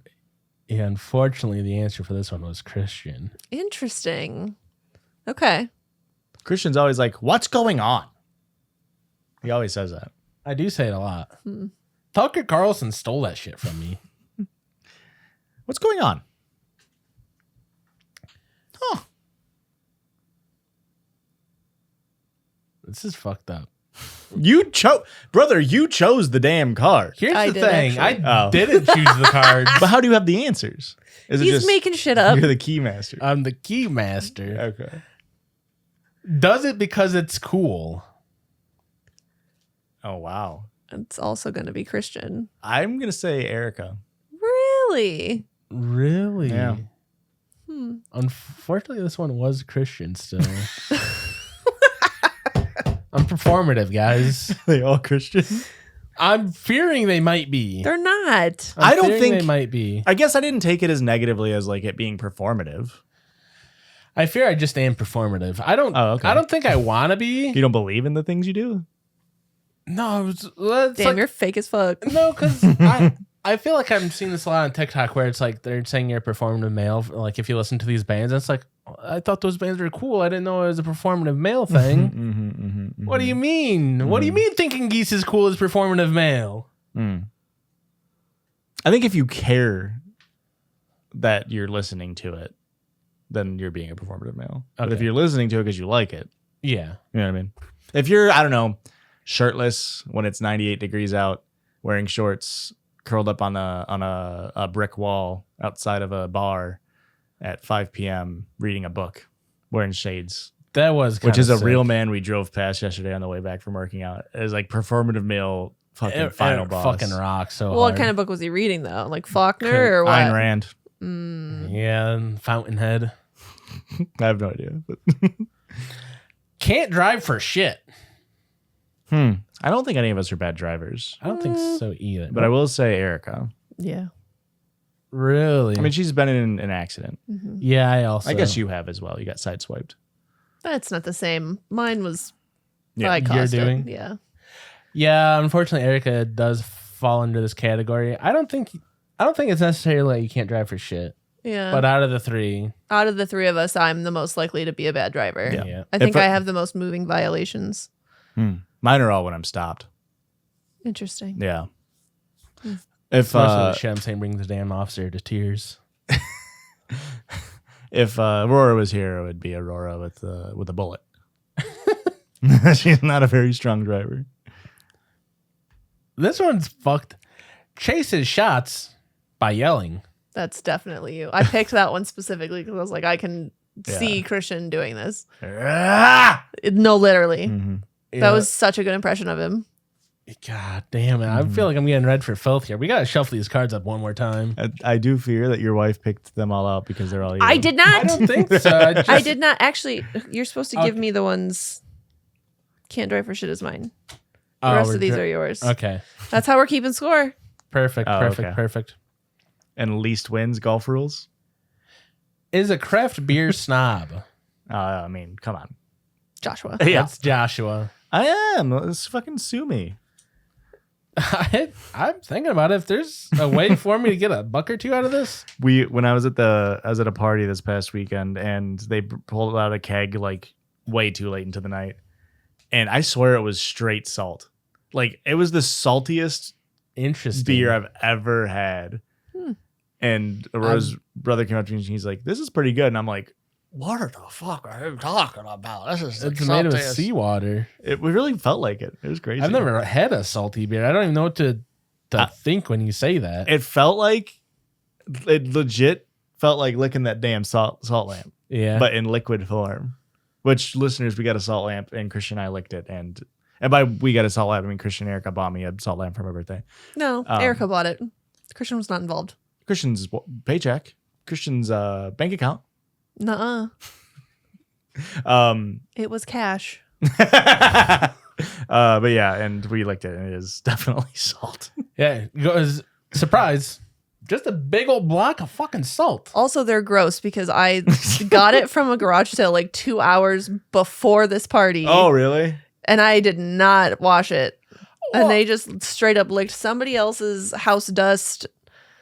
Yeah, unfortunately, the answer for this one was Christian. Interesting. Okay. Christian's always like, "What's going on?" He always says that. I do say it a lot. Tucker Carlson stole that shit from me. What's going on? Huh. This is fucked up. You chose the damn card. Here's I the did, thing. actually. I Oh. didn't choose the cards. But how do you have the answers? Is it He's just making shit up. you're the key master? I'm the key master. Okay. Does it because it's cool. Oh wow. It's also going to be Christian. I'm gonna say Erica. Really? Really? Yeah. Unfortunately, this one was Christian still. I'm performative, guys. They all Christian. I'm fearing they might be. They're not. I'm I don't fearing think- they might be. I guess I didn't take it as negatively as like it being performative. I fear I just am performative. I don't. Oh, okay. I don't think I want to be. You don't believe in the things you do? No, it's Damn, like, you're fake as fuck. no, because I feel like I'm seeing this a lot on TikTok where it's like they're saying you're a performative male. Like if you listen to these bands, it's like I thought those bands were cool. I didn't know it was a performative male thing. What do you mean? What do you mean thinking Geese is cool as performative male? I think if you care that you're listening to it, then you're being a performative male. But if Okay. you're listening to it because you like it, Yeah. you know what I mean? If you're, I don't know, shirtless when it's 98 degrees out, wearing shorts, curled up on a brick wall outside of a bar at 5 p.m. reading a book, wearing shades, That was which is a sick. real man we drove past yesterday on the way back from working out. It was like performative male fucking final boss. Fucking rocks so Well, what hard. kind of book was he reading though? Like Faulkner or what? Ayn Rand. Yeah, and Fountainhead. I have no idea. But Can't drive for shit. I don't think any of us are bad drivers. I don't think so either. But I will say Erica. Yeah. Really? I mean, she's been in an accident. yeah, I also. I guess you have as well. You got sideswiped. That's not the same. Mine was Yeah, I you're caused it. doing? Yeah. Yeah, unfortunately, Erica does fall under this category. I don't think it's necessarily like you can't drive for shit. Yeah. But out of the three, Out of the three of us, I'm the most likely to be a bad driver. yeah. I think If I have the most moving violations. Mine are all when I'm stopped. Interesting. Yeah. If Most of the shit I'm saying brings the damn officer to tears. if Aurora was here, it would be Aurora with a bullet. She's not a very strong driver. This one's fucked. Chases shots by yelling. That's definitely you. I picked that one specifically because I was like, I can Yeah. see Christian doing this. Ah! No, literally. Mm-hmm. That was such a good impression of him. God damn it. I feel like I'm getting red for filth here. We got to shuffle these cards up one more time. I do fear that your wife picked them all out because they're all you. I did I not. don't think so. I did not. Actually, you're supposed to give Okay. me the ones. Can't drive for shit is mine. The Oh, rest we're of these dri- are yours. Okay. That's how we're keeping score. Perfect. Oh, Perfect. okay. Perfect. And least wins golf rules. Is a craft beer snob. I mean, come on. Joshua. Yeah, That's Joshua. I am. Let's fucking sue me. I'm thinking about it. If there's a way for me to get a buck or two out of this. When I was at a party this past weekend, and they pulled out a keg like way too late into the night, and I swear it was straight salt. Like it was the saltiest Interesting. beer I've ever had. And Aurora's brother came up to me and he's like, "This is pretty good," and I'm like, "What the fuck are you talking about? This is It's made of seawater. It really felt like it. It was crazy. I've never had a salty beer. I don't even know what to think when you say that. It felt like it legit felt like licking that damn salt lamp, Yeah. but in liquid form. Which listeners, we got a salt lamp, and Christian and I licked it, and by we got a salt lamp, I mean Christian and Erica bought me a salt lamp for my birthday. No, Erica bought it. Christian was not involved. Christian's paycheck, Christian's bank account. Nuh-uh. It was cash. But yeah, and we licked it, and it is definitely salt. Yeah. It goes, surprise. Just a big old block of fucking salt. Also, they're gross because I got it from a garage sale like 2 hours before this party. Oh, really? And I did not wash it. And they just straight up licked somebody else's house dust.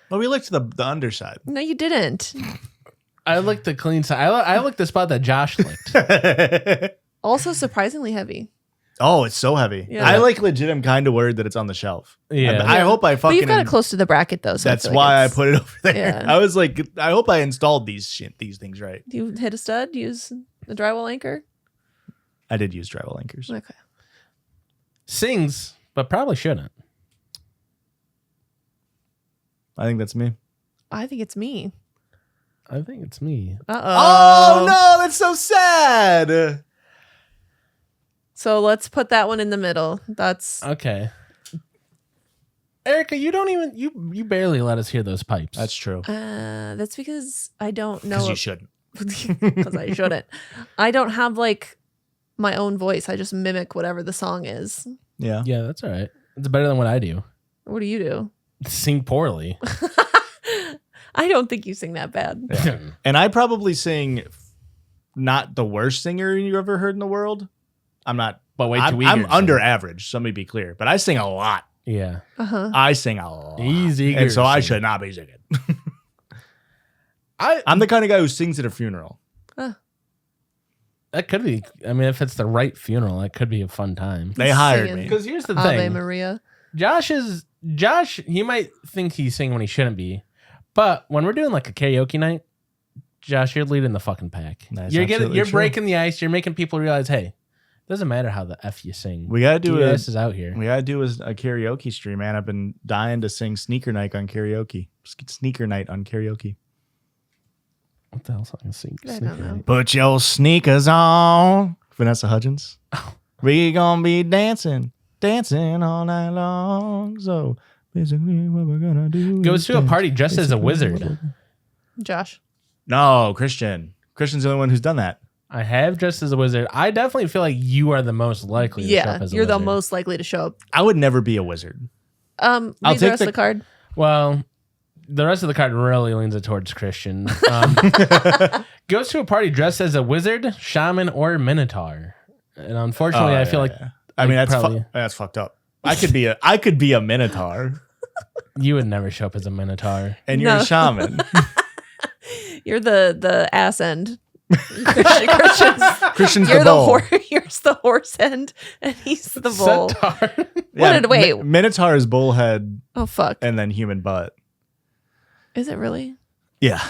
Well, we licked the underside. No, you didn't. I licked the clean side. I licked the spot that Josh licked. Also, surprisingly heavy. Oh, it's so heavy. Yeah. I like legit am kind of worried that it's on the shelf. Yeah. I hope I But fucking. you've got it close to the bracket, though. So That's feel like why I it's- put it over there. Yeah. I was like, I hope I installed these things right. You hit a stud, use the drywall anchor. I did use drywall anchors. Okay. Sings, but probably shouldn't. I think that's me. I think it's me. I think it's me. Uh-oh. Oh no, that's so sad. So let's put that one in the middle. That's Okay. Erica, you don't even you barely let us hear those pipes. That's true. that's because I don't know. Because you shouldn't. Because I shouldn't. I don't have like my own voice. I just mimic whatever the song is. Yeah. Yeah, that's all right. It's better than what I do. What do you do? Sing poorly. I don't think you sing that bad. And I probably sing not the worst singer you ever heard in the world. I'm not. But wait till we I'm hear it, under so- average. So let me be clear. But I sing a lot. Yeah. Uh-huh. I sing a lot. He's eager And so to I sing. should not be singing. I I'm the kind of guy who sings at a funeral. that could be. I mean, if it's the right funeral, that could be a fun time. They hired Singing. me. Because here's the Ave thing, Maria. Josh is Josh, he might think he's singing when he shouldn't be, but when we're doing like a karaoke night, Josh, you're leading the fucking pack. That's You're absolutely true. breaking the ice. You're making people realize, hey, it doesn't matter how the F you sing. We gotta do DS is out here. We gotta do a karaoke stream, man. I've been dying to sing Sneaker Night on karaoke. Sneaker Night on karaoke. What the hell's song is sing? I don't know. Put your sneakers on, Vanessa Hudgens. We gonna be dancing all night long. So basically, what we're gonna do Goes is to a dance. party dressed as a wizard. Josh. No, Christian. Christian's the only one who's done that. I have dressed as a wizard. I definitely feel like you are the most likely to show Yeah, up as a you're the wizard. most likely to show up. I would never be a wizard. Read I'll the take rest of the card. Well, the rest of the card really leans it towards Christian. Goes to a party dressed as a wizard, shaman, or minotaur. And unfortunately, I feel like I mean probably- that's fucked up. I could be a minotaur, you would never show up as a minotaur. and you're No. a shaman. You're the ass end. Christian's, Christian's you're the the bull. horse. You're the horse end, and he's the bull. Centaur. Wait. Minotaur is bullhead Oh fuck! and then human butt. Is it really? Yeah.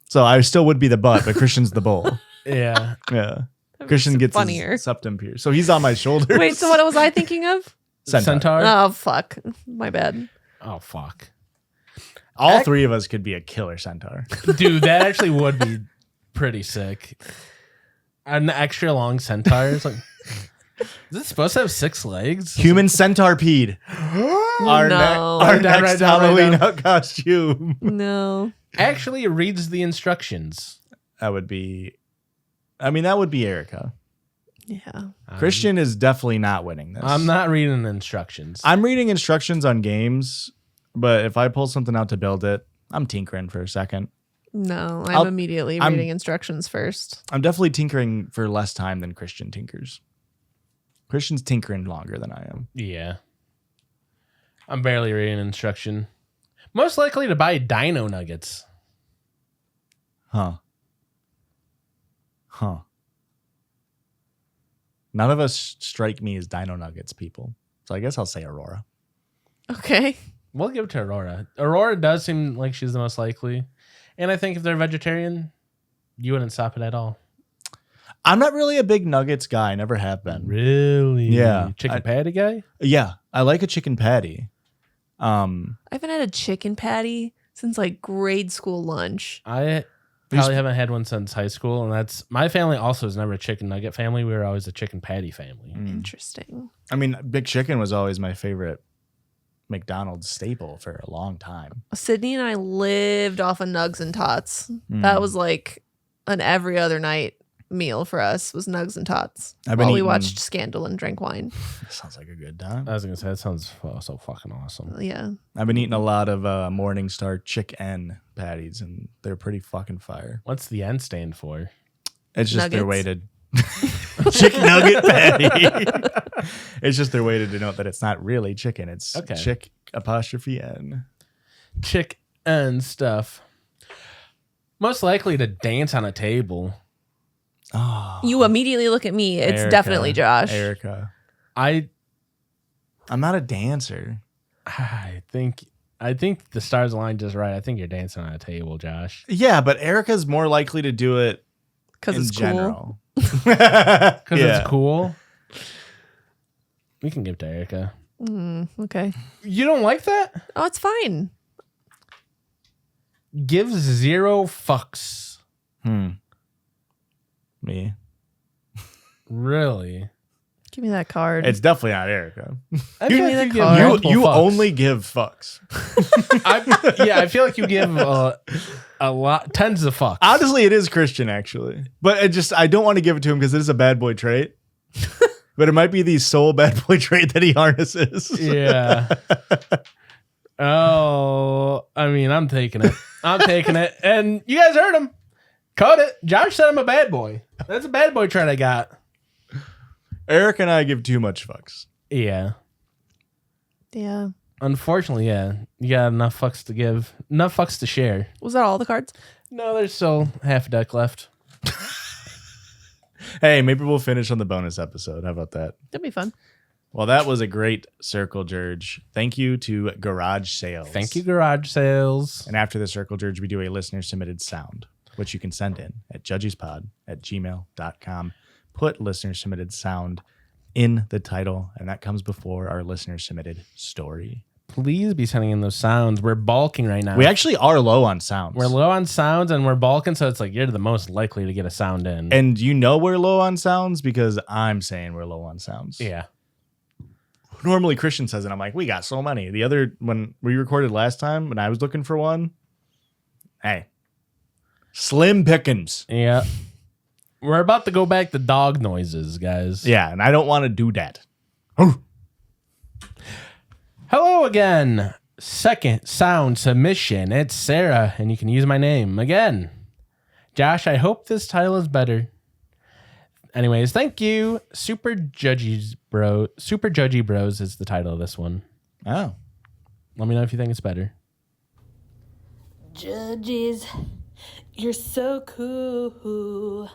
So I still would be the butt, but Christian's the bull. Yeah. Yeah. That Christian makes it gets funnier. his septum pierced. So he's on my shoulders. Wait, so what was I thinking of? Centaur. Oh fuck! My bad. Oh, fuck. All three of us could be a killer centaur. Dude, that actually would be pretty sick. An extra long centaur. It's like, is it supposed to have 6 legs? Human centipede. Our, No. our Write down, next write down, write Halloween down. costume. No. Actually, it reads the instructions. That would be Erica. Yeah. Christian is definitely not winning this. I'm not reading the instructions. I'm reading instructions on games, but if I pull something out to build it, I'm tinkering for a second. No, I'm I'll- immediately I'm- reading instructions first. I'm definitely tinkering for less time than Christian tinkers. Christian's tinkering longer than I am. Yeah. I'm barely reading instruction. Most likely to buy dino nuggets. Huh. None of us strike me as Dino Nuggets people. So I guess I'll say Aurora. Okay. We'll give it to Aurora. Aurora does seem like she's the most likely. And I think if they're vegetarian, you wouldn't stop it at all. I'm not really a big Nuggets guy. I never have been. Really? Yeah. Chicken patty guy? Yeah. I like a chicken patty. I haven't had a chicken patty since like grade school lunch. I probably haven't had one since high school. And that's my family also is never a chicken nugget family. We were always a chicken patty family. Interesting. I mean, Big Chicken was always my favorite McDonald's staple for a long time. Sydney and I lived off of Nugs and Tots. That was like an every other night meal for us was Nugs and Tots. I've been While we eating- watched Scandal and drank wine. Sounds like a good time. I was going to say, that sounds so fucking awesome. Yeah. I've been eating a lot of Morningstar chicken patties, and they're pretty fucking fire. What's the N stand for? It's just their way Nuggets. to chick nugget patty. It's just their way to denote that it's not really chicken. It's Okay. chick apostrophe N. Chick and stuff. Most likely to dance on a table. Oh, You immediately look at me. It's definitely Josh. Erica. I'm not a dancer. I think the stars aligned just right. I think you're dancing on a table, Josh. Yeah, but Erica's more likely to do it Because in it's general. Because Yeah. it's cool. We can give it to Erica. cool. Okay. You don't like that? Oh, it's fine. Give 0 fucks. Me. Really? Give me that card. It's definitely not Erica. I Give feel me like the you give card. multiple You fucks. only give fucks. I feel like you give a lot, tons of fucks. Honestly, it is Christian, actually. But I don't want to give it to him because it is a bad boy trait. But it might be the sole bad boy trait that he harnesses. Yeah. Oh, I mean, I'm taking it. And you guys heard him. Caught it. Josh said I'm a bad boy. That's a bad boy trait I got. Eric and I give too much fucks. Yeah. yeah. Unfortunately, yeah. You got enough fucks to give. Enough fucks to share. Was that all the cards? No, there's still half a deck left. Hey, maybe we'll finish on the bonus episode. How about that? That'd be fun. Well, that was a great circle, Judge. Thank you to Garage Sales. Thank you, Garage Sales. And after the circle, Judge, we do a listener-submitted sound, which you can send in at judgiespod@gmail.com. Put listener-submitted sound in the title, and that comes before our listener-submitted story. Please be sending in those sounds. We're bulking right now. We actually are low on sounds. We're low on sounds and we're bulking, so it's like you're the most likely to get a sound in. And you know we're low on sounds because I'm saying we're low on sounds. Yeah. Normally Christian says it. I'm like, we got so many. The other, when we recorded last time, when I was looking for one, hey, slim pickings. Yeah. We're about to go back to dog noises, guys. Yeah, and I don't want to do that. Hello again. Second sound submission. It's Sarah, and you can use my name again. Josh, I hope this title is better. Anyways, thank you. Super Judgy Bros is the title of this one. Oh. Let me know if you think it's better. Judges, you're so cool.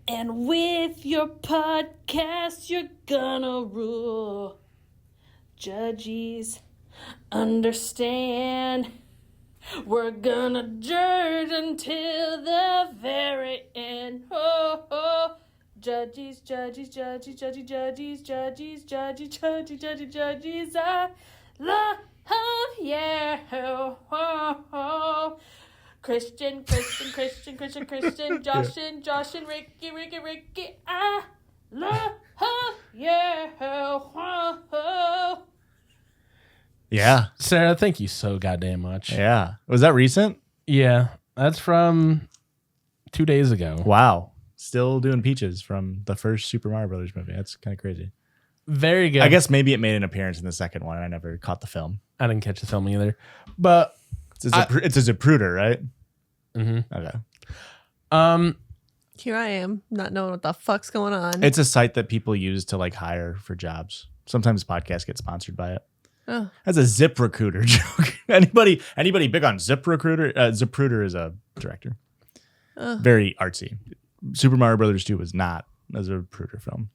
And with your podcast, you're gonna rule. Judgies, understand. We're gonna judge until the very end. Oh, oh. Judgies, judgies, judgies, judgies, judgies, judgies, judgies, judgies, judgies, judgies. I love you. Oh, oh. Christian, Josh and Ricky. I love you. Oh. Yeah. Sarah, thank you so goddamn much. Yeah. Was that recent? Yeah, that's from 2 days ago. Wow. Still doing peaches from the first Super Mario Brothers movie. That's kind of crazy. Very good. I guess maybe it made an appearance in the second one. I never caught the film. I didn't catch the film either. But It's a Zapruder, right? mm-hmm. Okay. Here I am, not knowing what the fuck's going on. It's a site that people use to like hire for jobs. Sometimes podcasts get sponsored by it. Oh. That's a ZipRecruiter joke. Anybody big on ZipRecruiter? Zapruder is a director. Very artsy. Super Mario Brothers 2 was not a ZipRecruiter film.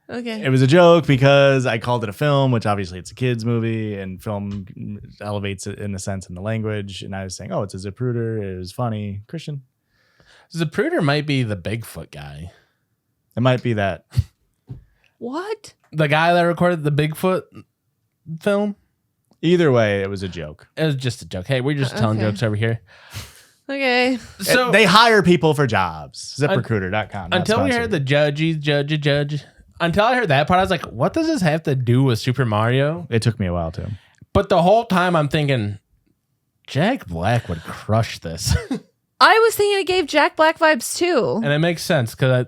Okay. It was a joke because I called it a film, which obviously it's a kid's movie, and film elevates it in the sense in the language. And I was saying, oh, it's a Zapruder. It was funny. Christian. Zapruder might be the Bigfoot guy. It might be that. What? The guy that recorded the Bigfoot film? Either way, it was a joke. It was just a joke. Hey, we're just telling Okay. jokes over here. Okay. So They hire people for jobs. ZipRecruiter.com. not until we sponsored. heard the judge. Until I heard that part, I was like, what does this have to do with Super Mario? It took me a while too. But the whole time I'm thinking, Jack Black would crush this. I was thinking it gave Jack Black vibes too. And it makes sense because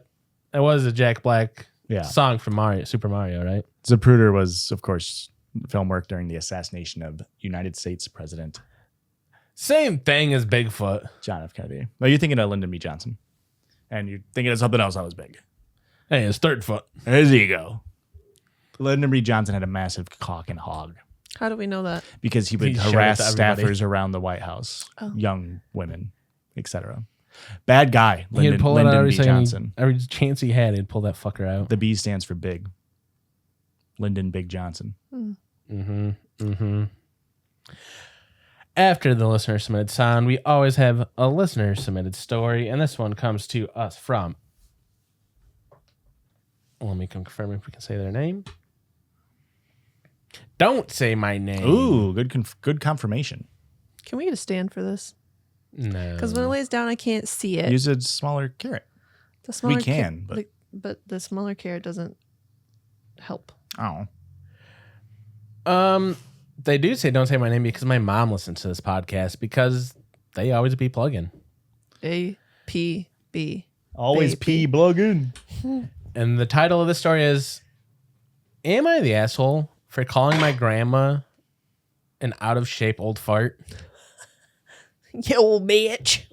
it was a Jack Black Yeah. song from Super Mario, right? Zapruder was, of course, film work during the assassination of United States President Same thing as Bigfoot. John F. Kennedy. Well, you're thinking of Lyndon B. Johnson. And you're thinking of something else that was big. Hey, it's third foot. There you go. Lyndon B. Johnson had a massive cock and hog How do we know that? because he would He showed it harass to everybody. staffers around the White House, Oh. young women, etc. Bad guy, He'd Lyndon, pull it out Lyndon every, B. time Johnson. every chance he had, he'd pull that fucker out. The B stands for big. Lyndon Big Johnson. After the listener submitted sound, we always have a listener submitted story, and this one comes to us from. Let me confirm if we can say their name. Don't say my name. Ooh, good confirmation. Can we get a stand for this? No. Because when it lays down, I can't see it. Use a smaller carrot. The smaller can, but- but the smaller carrot doesn't help. Oh. They do say don't say my name because my mom listens to this podcast because they always be plugging. APB. Always Baby. pee plug in. And the title of the story is, am I the asshole for calling my grandma an out of shape old fart? You old bitch.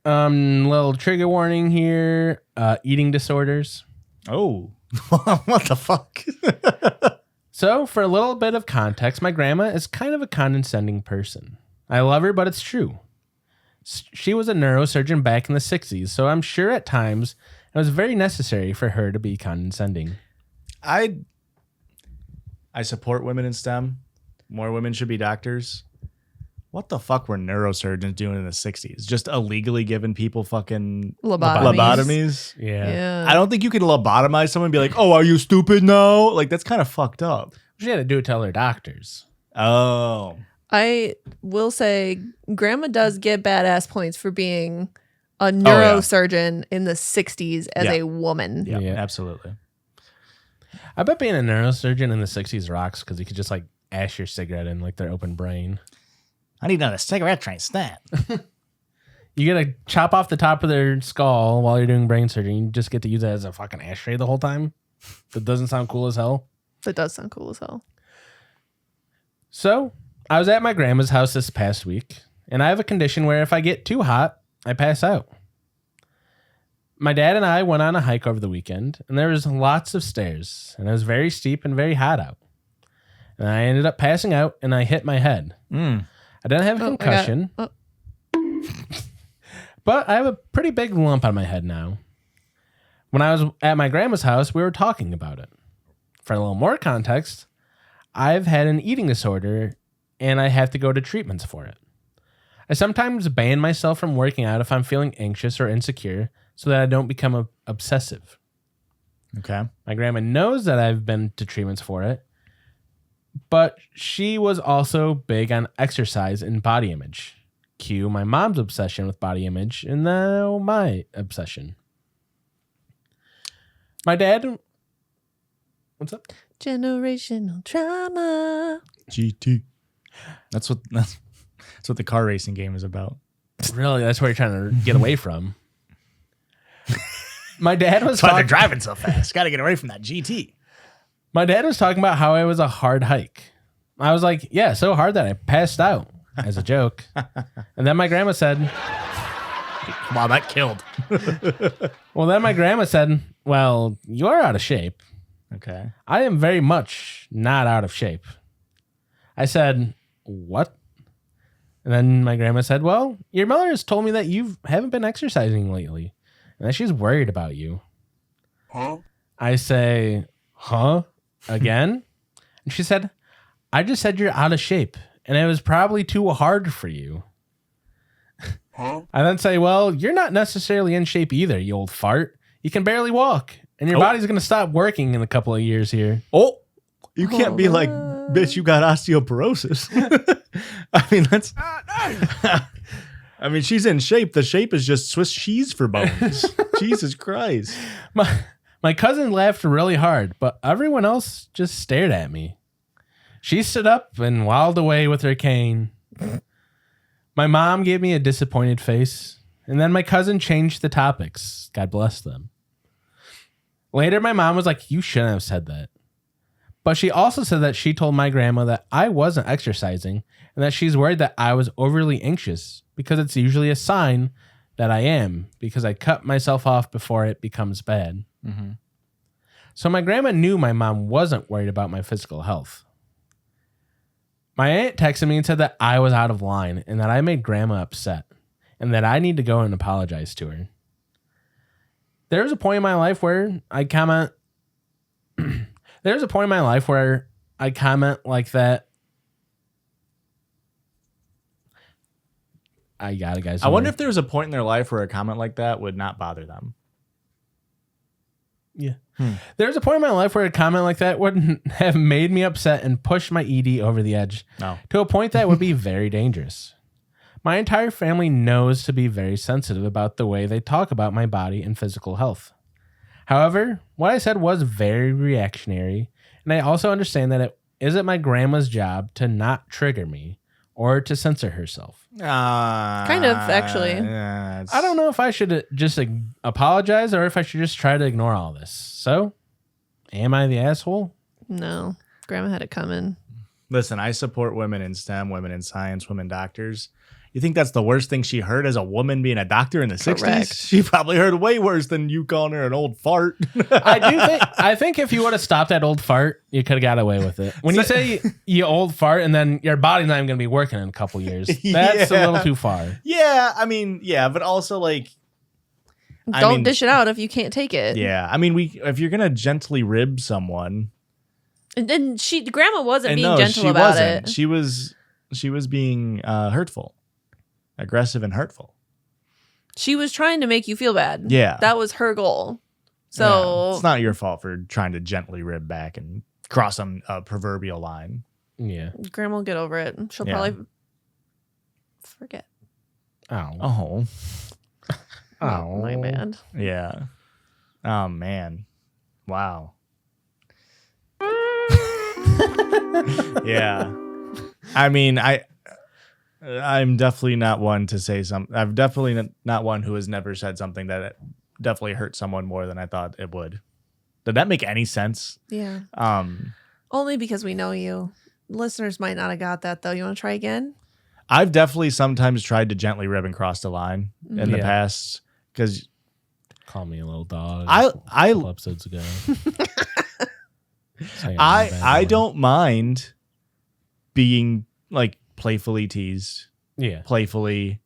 Little trigger warning here. Eating disorders. Oh. What the fuck? So, for a little bit of context, my grandma is kind of a condescending person. I love her, but it's true. She was a neurosurgeon back in the 60s, so I'm sure at times It was very necessary for her to be condescending. I support women in STEM. More women should be doctors. What the fuck were neurosurgeons doing in the 60s? Just illegally giving people fucking lobotomies? Yeah. I don't think you can lobotomize someone and be like, oh, are you stupid now? Like, that's kind of fucked up. She had to do it to other doctors. Oh. I will say Grandma does get badass points for being a neurosurgeon in the 60s as a woman. Yeah, Yeah. absolutely. I bet being a neurosurgeon in the 60s rocks because you could just like ash your cigarette in like their open brain. I need another cigarette train snap. You get to chop off the top of their skull while you're doing brain surgery. You just get to use it as a fucking ashtray the whole time. That doesn't sound cool as hell. That does sound cool as hell. So I was at my grandma's house this past week, and I have a condition where if I get too hot, I pass out. My dad and I went on a hike over the weekend, and there was lots of stairs, and it was very steep and very hot out. And I ended up passing out, and I hit my head. I didn't have a concussion, but I have a pretty big lump on my head now. When I was at my grandma's house, we were talking about it. For a little more context, I've had an eating disorder, and I have to go to treatments for it. I sometimes ban myself from working out if I'm feeling anxious or insecure so that I don't become obsessive. Okay. My grandma knows that I've been to treatments for it, but she was also big on exercise and body image. Cue my mom's obsession with body image and now my obsession. My dad... What's up? Generational trauma. GT. That's what the car racing game is about. Really? That's where you're trying to get away from. My dad was That's why they're talking... driving so fast. Got to get away from that GT. My dad was talking about how it was a hard hike. I was like, yeah, so hard that I passed out as a joke. And then my grandma said... Wow, that killed. Well, then my grandma said, well, you're out of shape. Okay. I am very much not out of shape. I said, what? And then my grandma said, well, your mother has told me that you haven't been exercising lately and that she's worried about you. Huh? I say, huh? Again? And she said, I just said you're out of shape and it was probably too hard for you. Huh? I then say, well, you're not necessarily in shape either, you old fart. You can barely walk and your body's going to stop working in a couple of years here. Oh, you can't be like, bitch, you got osteoporosis. I mean, that's... I mean, she's in shape. The shape is just Swiss cheese for bones. Jesus Christ. My cousin laughed really hard, but everyone else just stared at me. She stood up and waddled away with her cane. My mom gave me a disappointed face, and then my cousin changed the topics. God bless them. Later, my mom was like, you shouldn't have said that. But she also said that she told my grandma that I wasn't exercising and that she's worried that I was overly anxious because it's usually a sign that I am because I cut myself off before it becomes bad. Mm-hmm. So my grandma knew my mom wasn't worried about my physical health. My aunt texted me and said that I was out of line and that I made grandma upset and that I need to go and apologize to her. There was a point in my life where I comment... There's a point in my life where I comment like that. I got it, guys. I wonder if there was a point in their life where a comment like that would not bother them. Yeah. There's a point in my life where a comment like that would have made me upset and pushed my ED over the edge to a point that would be very dangerous. My entire family knows to be very sensitive about the way they talk about my body and physical health. However, what I said was very reactionary, and I also understand that it isn't my grandma's job to not trigger me or to censor herself. Kind of, actually. I don't know if I should just apologize or if I should just try to ignore all this. So, am I the asshole? No. Grandma had it coming. Listen, I support women in STEM, women in science, women doctors. You think that's the worst thing she heard as a woman being a doctor in the 60s? She probably heard way worse than you calling her an old fart. I think if you would have stopped that old fart, you could have got away with it. When you say you old fart and then your body's not even going to be working in a couple years, that's a little too far. Yeah, I mean, yeah, but also like, Don't dish it out if you can't take it. Yeah. I mean, if you're going to gently rib someone. And then grandma wasn't being gentle about it. She was being hurtful, aggressive and hurtful. She was trying to make you feel bad. Yeah. That was her goal. So it's not your fault for trying to gently rib back and cross a proverbial line. Yeah. grandma will get over it. She'll Yeah. probably forget. Oh. Oh, my bad. Yeah. Oh man. Wow. Yeah. I mean, I'm definitely not one to say something. I'm definitely not one who has never said something that definitely hurt someone more than I thought it would. Did that make any sense? Yeah. Only because we know you. Listeners might not have got that though. You want to try again? I've definitely sometimes tried to gently rib and cross the line in the past because Call me a little dog. I a couple episodes ago. I don't mind being like playfully teased, playfully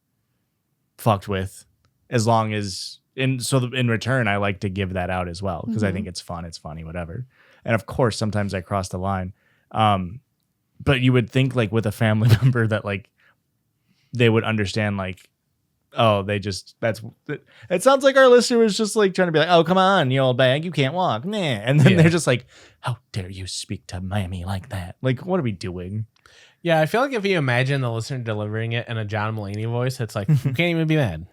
fucked with, as long as in return I like to give that out as well because I think it's fun, it's funny, whatever. And of course sometimes I cross the line, but you would think like with a family member that like they would understand like, oh, it sounds like our listener was just like trying to be like, oh, come on, you old bag, you can't walk, nah. And then they're just like, how dare you speak to Mammy like that? Like, what are we doing? Yeah, I feel like if you imagine the listener delivering it in a John Mulaney voice, it's like, you can't even be mad.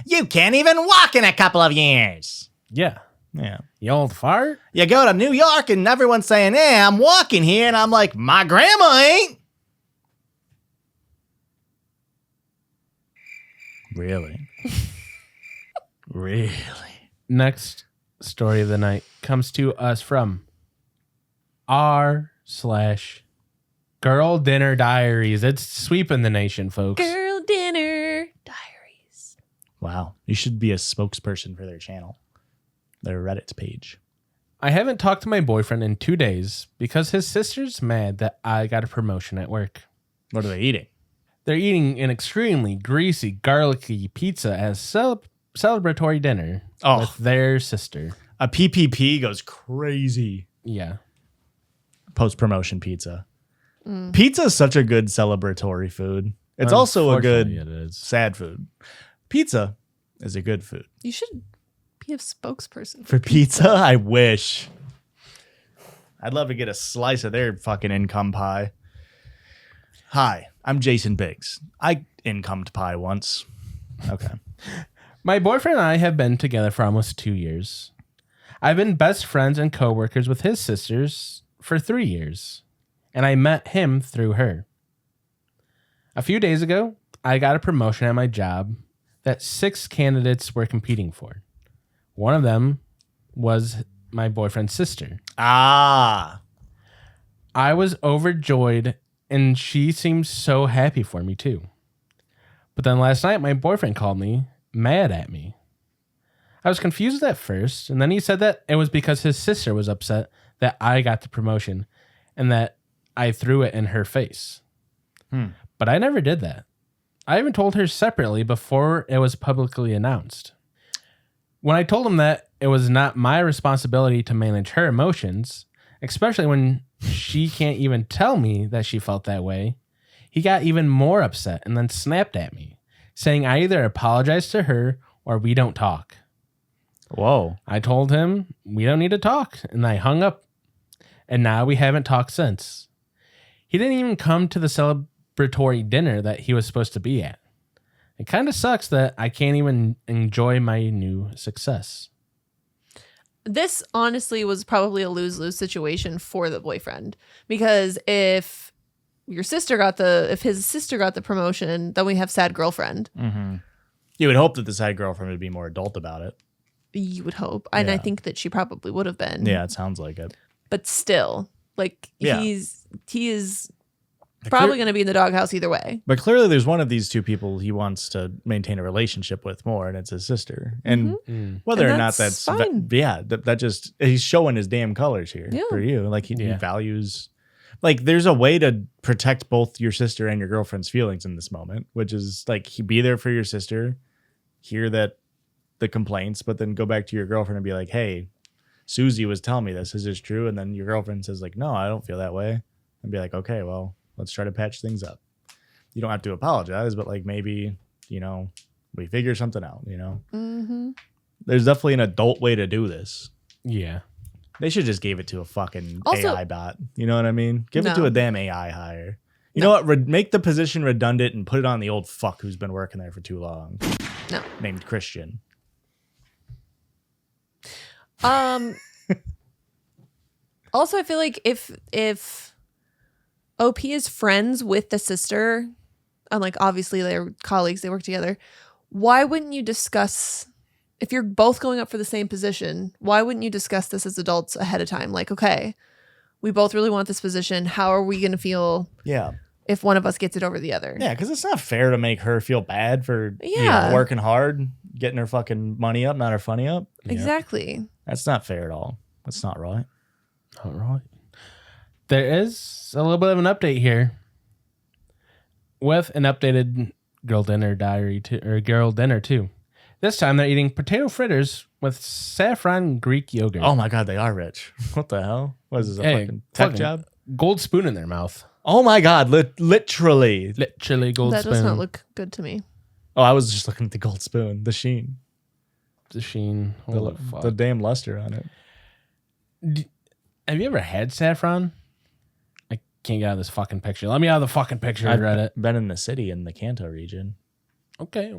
You can't even walk in a couple of years. Yeah. Yeah. You old fart? You go to New York and everyone's saying, hey, I'm walking here. And I'm like, my grandma ain't. Really? Really? Next story of the night comes to us from r/Girl Dinner Diaries. It's sweeping the nation, folks. Girl dinner diaries. Wow. You should be a spokesperson for their channel, their Reddit page. I haven't talked to my boyfriend in 2 days because his sister's mad that I got a promotion at work. What are they eating? They're eating an extremely greasy, garlicky pizza as celebratory dinner with their sister. A PPP goes crazy. Yeah. Post-promotion pizza. Pizza is such a good celebratory food. It's also a good sad food. Pizza is a good food. You should be a spokesperson for pizza. I wish. I'd love to get a slice of their fucking income pie. Hi, I'm Jason Biggs. I incomed pie once. Okay. My boyfriend and I have been together for almost 2 years. I've been best friends and co-workers with his sisters for 3 years, and I met him through her. A few days ago, I got a promotion at my job that 6 candidates were competing for. One of them was my boyfriend's sister. Ah. I was overjoyed, and she seemed so happy for me too. But then last night, my boyfriend called me, mad at me. I was confused at first, and then he said that it was because his sister was upset that I got the promotion and that I threw it in her face. But I never did that. I even told her separately before it was publicly announced. When I told him that it was not my responsibility to manage her emotions, especially when she can't even tell me that she felt that way, he got even more upset and then snapped at me, saying I either apologize to her or we don't talk. Whoa. I told him we don't need to talk, and I hung up. And now we haven't talked since. He didn't even come to the celebratory dinner that he was supposed to be at. It kind of sucks that I can't even enjoy my new success. This honestly was probably a lose-lose situation for the boyfriend, because if his sister got the promotion, then we have sad girlfriend. Mm-hmm. You would hope that the sad girlfriend would be more adult about it. You would hope. And I think that she probably would have been. Yeah, it sounds like it. But still, like he is probably going to be in the doghouse either way. But clearly there's one of these two people he wants to maintain a relationship with more, and it's his sister. And whether or not that's fine. That just, he's showing his damn colors here for you. Like he values, like there's a way to protect both your sister and your girlfriend's feelings in this moment, which is like be there for your sister, hear that the complaints, but then go back to your girlfriend and be like, hey, Susie was telling me this. Is this true? And then your girlfriend says like, no, I don't feel that way. And be like, okay, well, let's try to patch things up. You don't have to apologize, but like maybe, we figure something out, Mm-hmm. There's definitely an adult way to do this. Yeah. They should just give it to a fucking Also- AI bot. You know what I mean? Give it No. to a damn AI hire. You know what? Make the position redundant and put it on the old fuck who's been working there for too long. No. Named Christian. Also, I feel like if OP is friends with the sister, and like obviously they're colleagues, they work together, why wouldn't you discuss, if you're both going up for the same position, why wouldn't you discuss this as adults ahead of time? Like, okay, we both really want this position. How are we going to feel Yeah. if one of us gets it over the other? Yeah, because it's not fair to make her feel bad for Yeah. working hard, getting her fucking money up, not her funny up. Exactly. That's not fair at all. That's not right. All right. There is a little bit of an update here with an updated girl dinner too. This time they're eating potato fritters with saffron Greek yogurt. Oh my God, they are rich. What the hell? What is this, a fucking tech job? Gold spoon in their mouth. Oh my God, literally. Literally gold That spoon. does not look good to me. Oh, I was just looking at the gold spoon, the sheen, The sheen. the, Holy fuck. the damn luster on it. Have you ever had saffron? I can't get out of this fucking picture. Let me out of the fucking picture, Reddit. Been in the city in the Kanto region. Okay.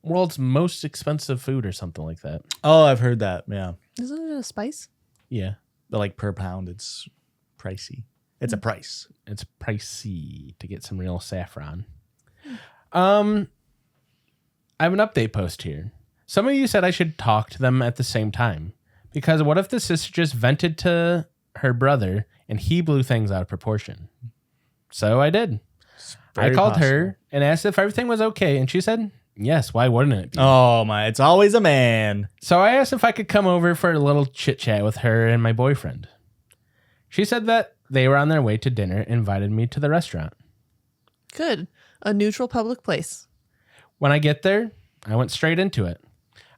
World's most expensive food or something like that. Oh, I've heard that. Yeah. Isn't it a spice? Yeah. But like per pound, it's pricey. It's a price. It's pricey to get some real saffron. I have an update post here. Some of you said I should talk to them at the same time. Because what if the sister just vented to her brother and he blew things out of proportion? So I did. I Very called possible. her and asked if everything was okay. And she said, yes, why wouldn't it be? Oh my, it's always a man. So I asked if I could come over for a little chit chat with her and my boyfriend. She said that they were on their way to dinner and invited me to the restaurant. Good. A neutral public place. When I get there, I went straight into it.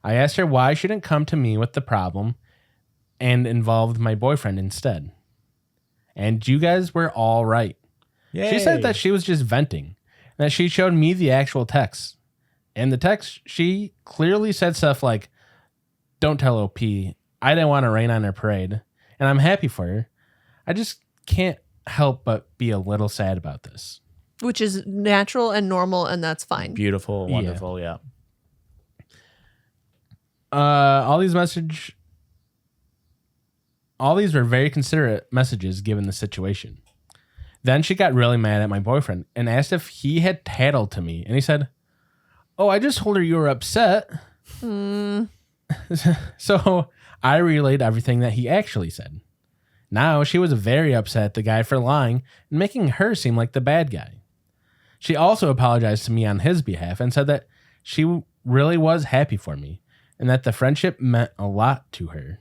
I asked her why she didn't come to me with the problem and involved my boyfriend instead. And you guys were all right. Yay. She said that she was just venting, and that she showed me the actual text. In the text, she clearly said stuff like, don't tell OP, I didn't want to rain on her parade, and I'm happy for her. I just can't help but be a little sad about this. Which is natural and normal, and that's fine. Beautiful, wonderful, yeah. All these were very considerate messages given the situation. Then she got really mad at my boyfriend and asked if he had tattled to me. And he said, oh, I just told her you were upset. So I relayed everything that he actually said. Now she was very upset at the guy for lying and making her seem like the bad guy. She also apologized to me on his behalf and said that she really was happy for me and that the friendship meant a lot to her.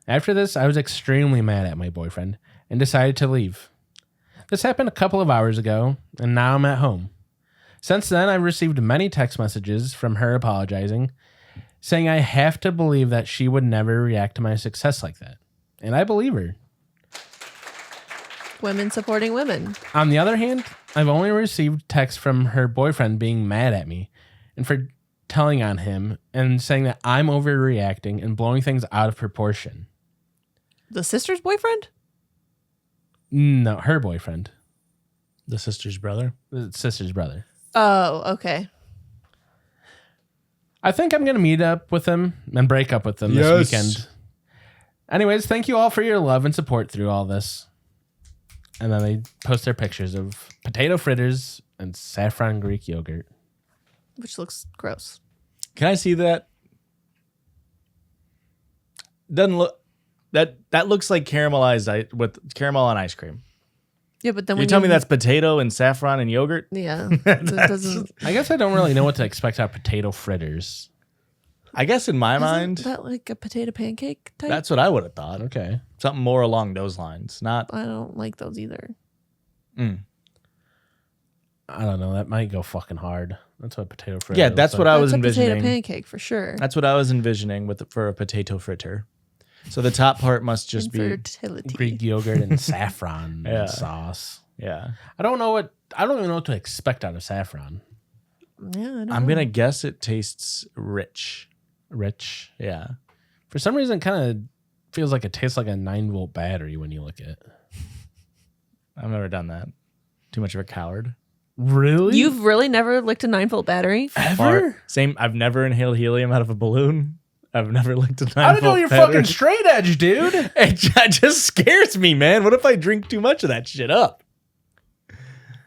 After this, I was extremely mad at my boyfriend and decided to leave. This happened a couple of hours ago, and now I'm at home. Since then, I've received many text messages from her apologizing, saying I have to believe that she would never react to my success like that. And I believe her. Women supporting women. On the other hand, I've only received texts from her boyfriend being mad at me and for telling on him and saying that I'm overreacting and blowing things out of proportion. The sister's boyfriend? No, her boyfriend. The sister's brother. The sister's brother. Oh, okay. I think I'm going to meet up with him and break up with them this weekend. Anyways, thank you all for your love and support through all this. And then they post their pictures of potato fritters and saffron Greek yogurt. Which looks gross. Can I see that? Doesn't look that looks like caramelized with caramel on ice cream. Yeah, but then You when tell me that's potato and saffron and yogurt? Yeah. It doesn't. I guess I don't really know what to expect out of potato fritters. I guess in my mind, Isn't that like a potato pancake type? that's what I would have thought. Okay. Something more along those lines. Not I don't like those either. I don't know. That might go fucking hard. That's what potato fritter. Yeah, that's what I was That's a potato envisioning. pancake for sure. That's what I was envisioning for a potato fritter. So the top part must just be Infertility. Greek yogurt and saffron Yeah. sauce. yeah. I don't even know what to expect out of saffron. Yeah, I don't I'm know. gonna guess it tastes rich. Rich. Yeah. For some reason, it kind of feels like it tastes like a 9-volt battery when you look at it. I've never done that. Too much of a coward. Really? You've really never licked a 9-volt battery? ever? Same. I've never inhaled helium out of a balloon. I've never licked a 9-volt I didn't know you're battery. fucking straight edge, dude. It just scares me, man. What if I drink too much of that shit up?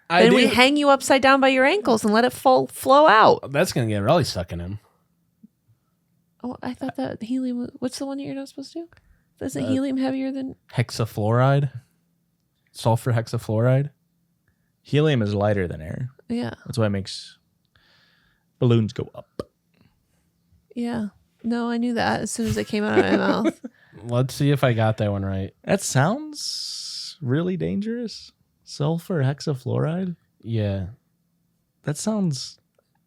Then we hang you upside down by your ankles and let it flow out. That's gonna get really stuck in him. Oh, I thought that helium. What's the one that you're not supposed to do? Isn't helium heavier than? Hexafluoride, sulfur hexafluoride. Helium is lighter than air. Yeah, That's why it makes balloons go up. yeah. No, I knew that as soon as it came out of my mouth. Let's see if I got that one right. That sounds really dangerous. Sulfur hexafluoride? Yeah, That sounds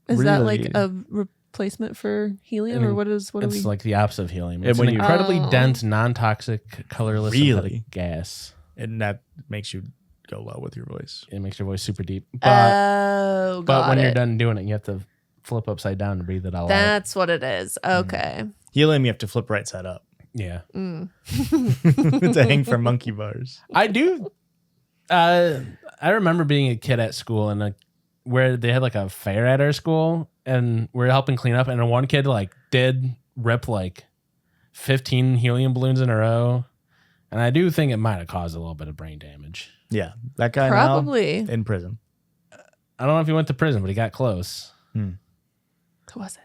Is that really- like a replacement for helium, I mean, or what is? What are we? it's like the opposite of helium. And It's when an you- incredibly Oh. dense, non-toxic, colorless Really? synthetic gas. and that makes you go low with your voice. It makes your voice super deep. But Oh, but got when you're it. done doing it, you have to flip upside down and breathe it all out. That's what it is. Okay. Helium, you have to flip right side up Yeah, Mm. to hang from monkey bars. I do. I remember being a kid at school and where they had like a fair at our school, and we are helping clean up, and one kid like did rip like 15 helium balloons in a row, and I do think it might have caused a little bit of brain damage. Yeah, that guy Probably. now in prison. I don't know if he went to prison, but he got close. Who was it?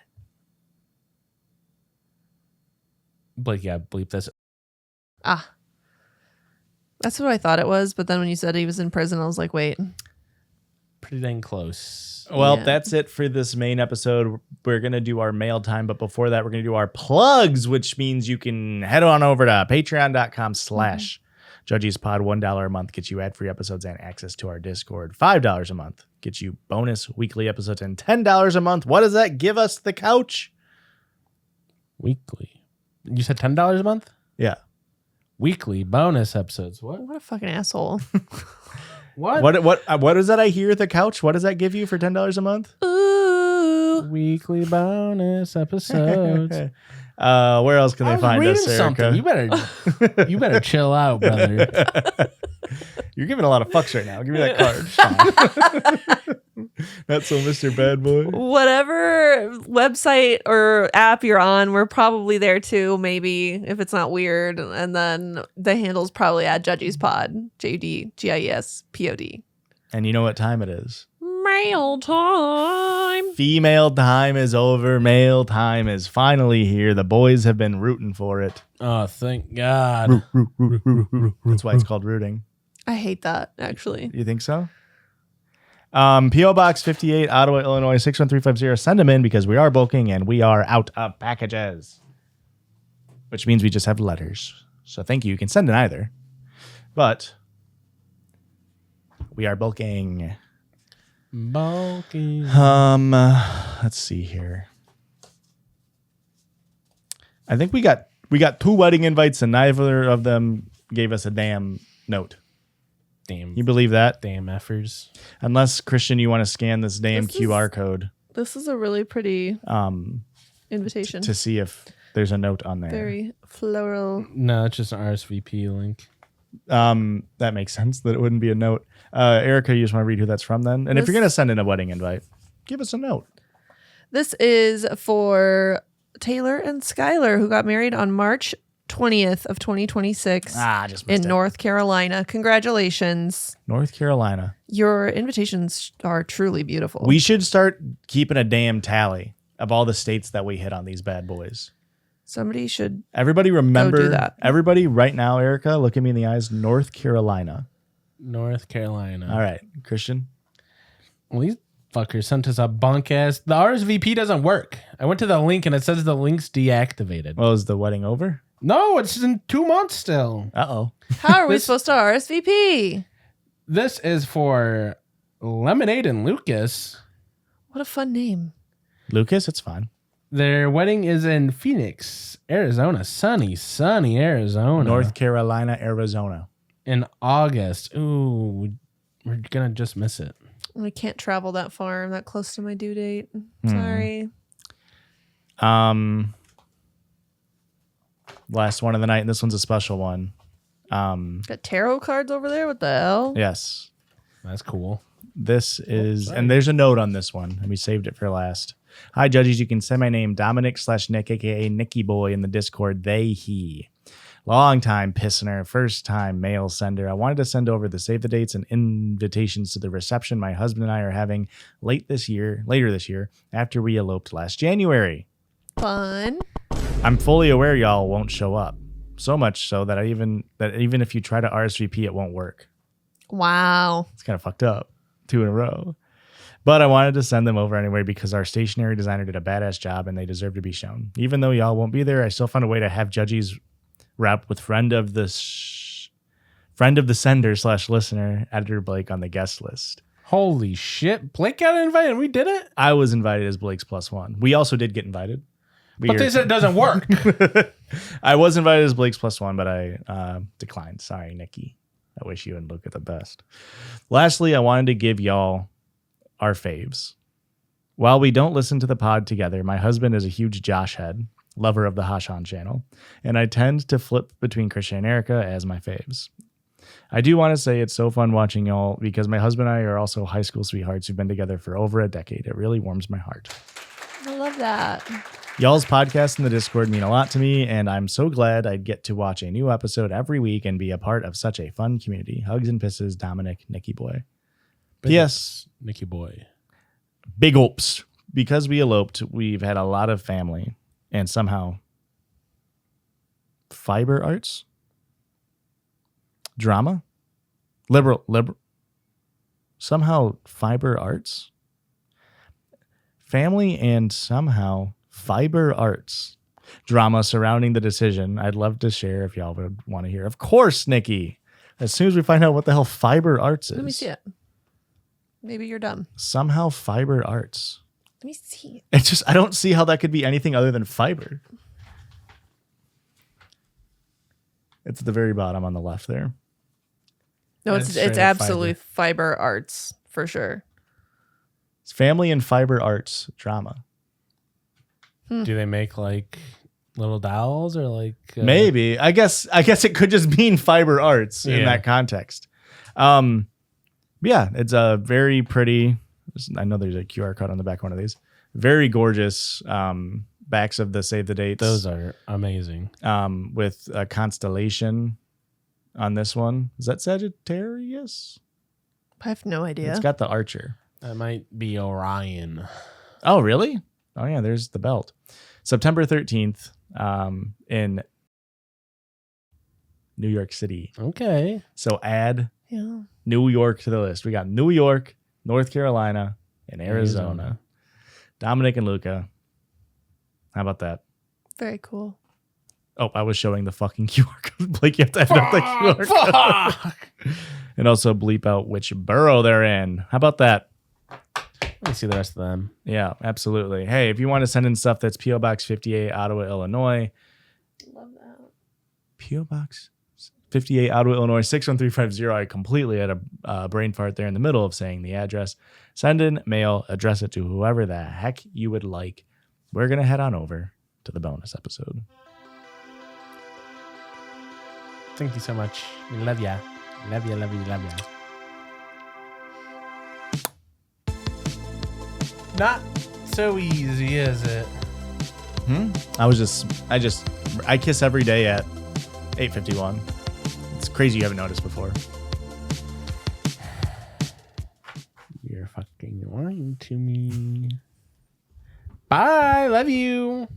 Blake, yeah, bleep this. Ah. That's what I thought it was, but then when you said he was in prison, I was like, wait. Pretty dang close. Well, Yeah. that's it for this main episode. We're going to do our mail time, but before that, we're going to do our plugs, which means you can head on over to patreon.com/judgiespod. $1 a month gets you ad-free episodes and access to our Discord. $5 a month gets you bonus weekly episodes, and $10 a month. What does that give us, the couch? Weekly. You said $10 a month? Yeah. Weekly bonus episodes. What? What a fucking asshole. What? What is that I hear, the couch? What does that give you for $10 a month? Ooh. Weekly bonus episodes. Where else can I they was find reading us, something. Erica? You better chill out, brother. You're giving a lot of fucks right now. Give me that card. Not so Mr. Bad Boy. Whatever website or app you're on, we're probably there too, maybe, if it's not weird. And then the handle's probably at Judgies Pod. JUDGIESPOD. And you know what time it is? Mail time. Female time is over. Male time is finally here. The boys have been rooting for it. Oh, thank God. That's why it's called rooting. I hate that, actually. You think so? P.O. Box 58, Ottawa, Illinois, 61350. Send them in because we are bulking and we are out of packages. Which means we just have letters. So thank you. You can send in either. But we are bulking. Bulky. Let's see here. I think we got 2 wedding invites and neither of them gave us a damn note. Damn. You believe that? Damn effers. Unless, Christian, you want to scan this damn This is- QR code This is a really pretty invitation. to see if there's a note on there. Very floral. No, it's just an RSVP link. That makes sense that it wouldn't be a note. Erica, you just want to read who that's from then? And if you're This- going to send in a wedding invite, give us a note. This is for Taylor and Skylar, who got married on March 20th of 2026 Just in missed it. North Carolina. Congratulations. North Carolina. Your invitations are truly beautiful. We should start keeping a damn tally of all the states that we hit on these bad boys. Somebody should. Everybody remember do that. Everybody right now, Erica, look at me in the eyes. North Carolina. North Carolina. All right, Christian. Well, these fuckers sent us a bunk ass. The RSVP doesn't work. I went to the link and it says the link's deactivated. Well, is the wedding over? No, it's in 2 months still. Uh-oh. How are we This- supposed to RSVP? This is for Lemonade and Lucas. What a fun name. Lucas, it's fine. Their wedding is in Phoenix, Arizona. Sunny Arizona. North Carolina, Arizona. In August. Ooh, we're going to just miss it. I can't travel that far. I'm that close to my due date. Sorry. Last one of the night, and this one's a special one. Got tarot cards over there? What the hell? Yes. That's cool. This is, and there's a note on this one, and we saved it for last. Hi, Judges. You can send my name, Dominic/Nick, aka Nicky Boy, in the Discord. They, he. Long time listener, first time mail sender. I wanted to send over the save the dates and invitations to the reception my husband and I are having later this year, after we eloped last January. Fun. I'm fully aware y'all won't show up. So much so that even if you try to RSVP, it won't work. Wow. It's kind of fucked up. 2 in a row. But I wanted to send them over anyway because our stationery designer did a badass job and they deserve to be shown. Even though y'all won't be there, I still found a way to have Judgies wrap with friend of the sender/listener, editor Blake, on the guest list. Holy shit. Blake got invited and we did it? I was invited as Blake's +1. We also did get invited. But they said it doesn't work. I was invited as Blake's +1, but I declined. Sorry, Nikki. I wish you and Luca the best. Lastly, I wanted to give y'all our faves. While we don't listen to the pod together, my husband is a huge Josh head, lover of the Hashan channel, and I tend to flip between Christian and Erica as my faves. I do want to say it's so fun watching y'all because my husband and I are also high school sweethearts who've been together for over a decade. It really warms my heart. I love that. Y'all's podcast and the Discord mean a lot to me, and I'm so glad I get to watch a new episode every week and be a part of such a fun community. Hugs and pisses, Dominic, Nicky Boy. P.S. Nicky Boy. Big oops. Because we eloped, we've had a lot of family and somehow fiber arts, drama, liberal, somehow fiber arts, family, and somehow fiber arts drama surrounding the decision. I'd love to share if y'all would want to hear. Of course, Nikki. As soon as we find out what the hell fiber arts is. Let me see it. Maybe you're dumb. Somehow fiber arts. Let me see. It's just, I don't see how that could be anything other than fiber. It's at the very bottom on the left there. No, That's it's straight up absolutely fiber arts for sure. It's family and fiber arts drama. Do they make like little dolls or like Maybe. I guess it could just mean fiber arts in that context. Yeah, it's a very pretty. I know there's a QR code on the back of one of these. Very gorgeous backs of the save the dates. Those are amazing. With a constellation on this one. Is that Sagittarius? I have no idea. It's got the archer. That might be Orion. Oh, really? Oh, yeah, there's the belt. September 13th in New York City. Okay. So add Yeah. New York to the list. We got New York, North Carolina, and Arizona. Dominic and Luca. How about that? Very cool. Oh, I was showing the fucking QR code. Blake, you have to edit out the QR code. Fuck. And also bleep out which borough they're in. How about that? Let me see the rest of them. Yeah, absolutely. Hey, if you want to send in stuff that's P.O. Box 58, Ottawa, Illinois. Love that. P.O. Box 58, Ottawa, Illinois, 61350. I completely had a brain fart there in the middle of saying the address. Send in mail, address it to whoever the heck you would like. We're going to head on over to the bonus episode. Thank you so much. We love ya. Love ya, love ya, love ya. Not so easy, is it? I kiss every day at 8:51. It's crazy you haven't noticed before. You're fucking lying to me. Bye. Love you.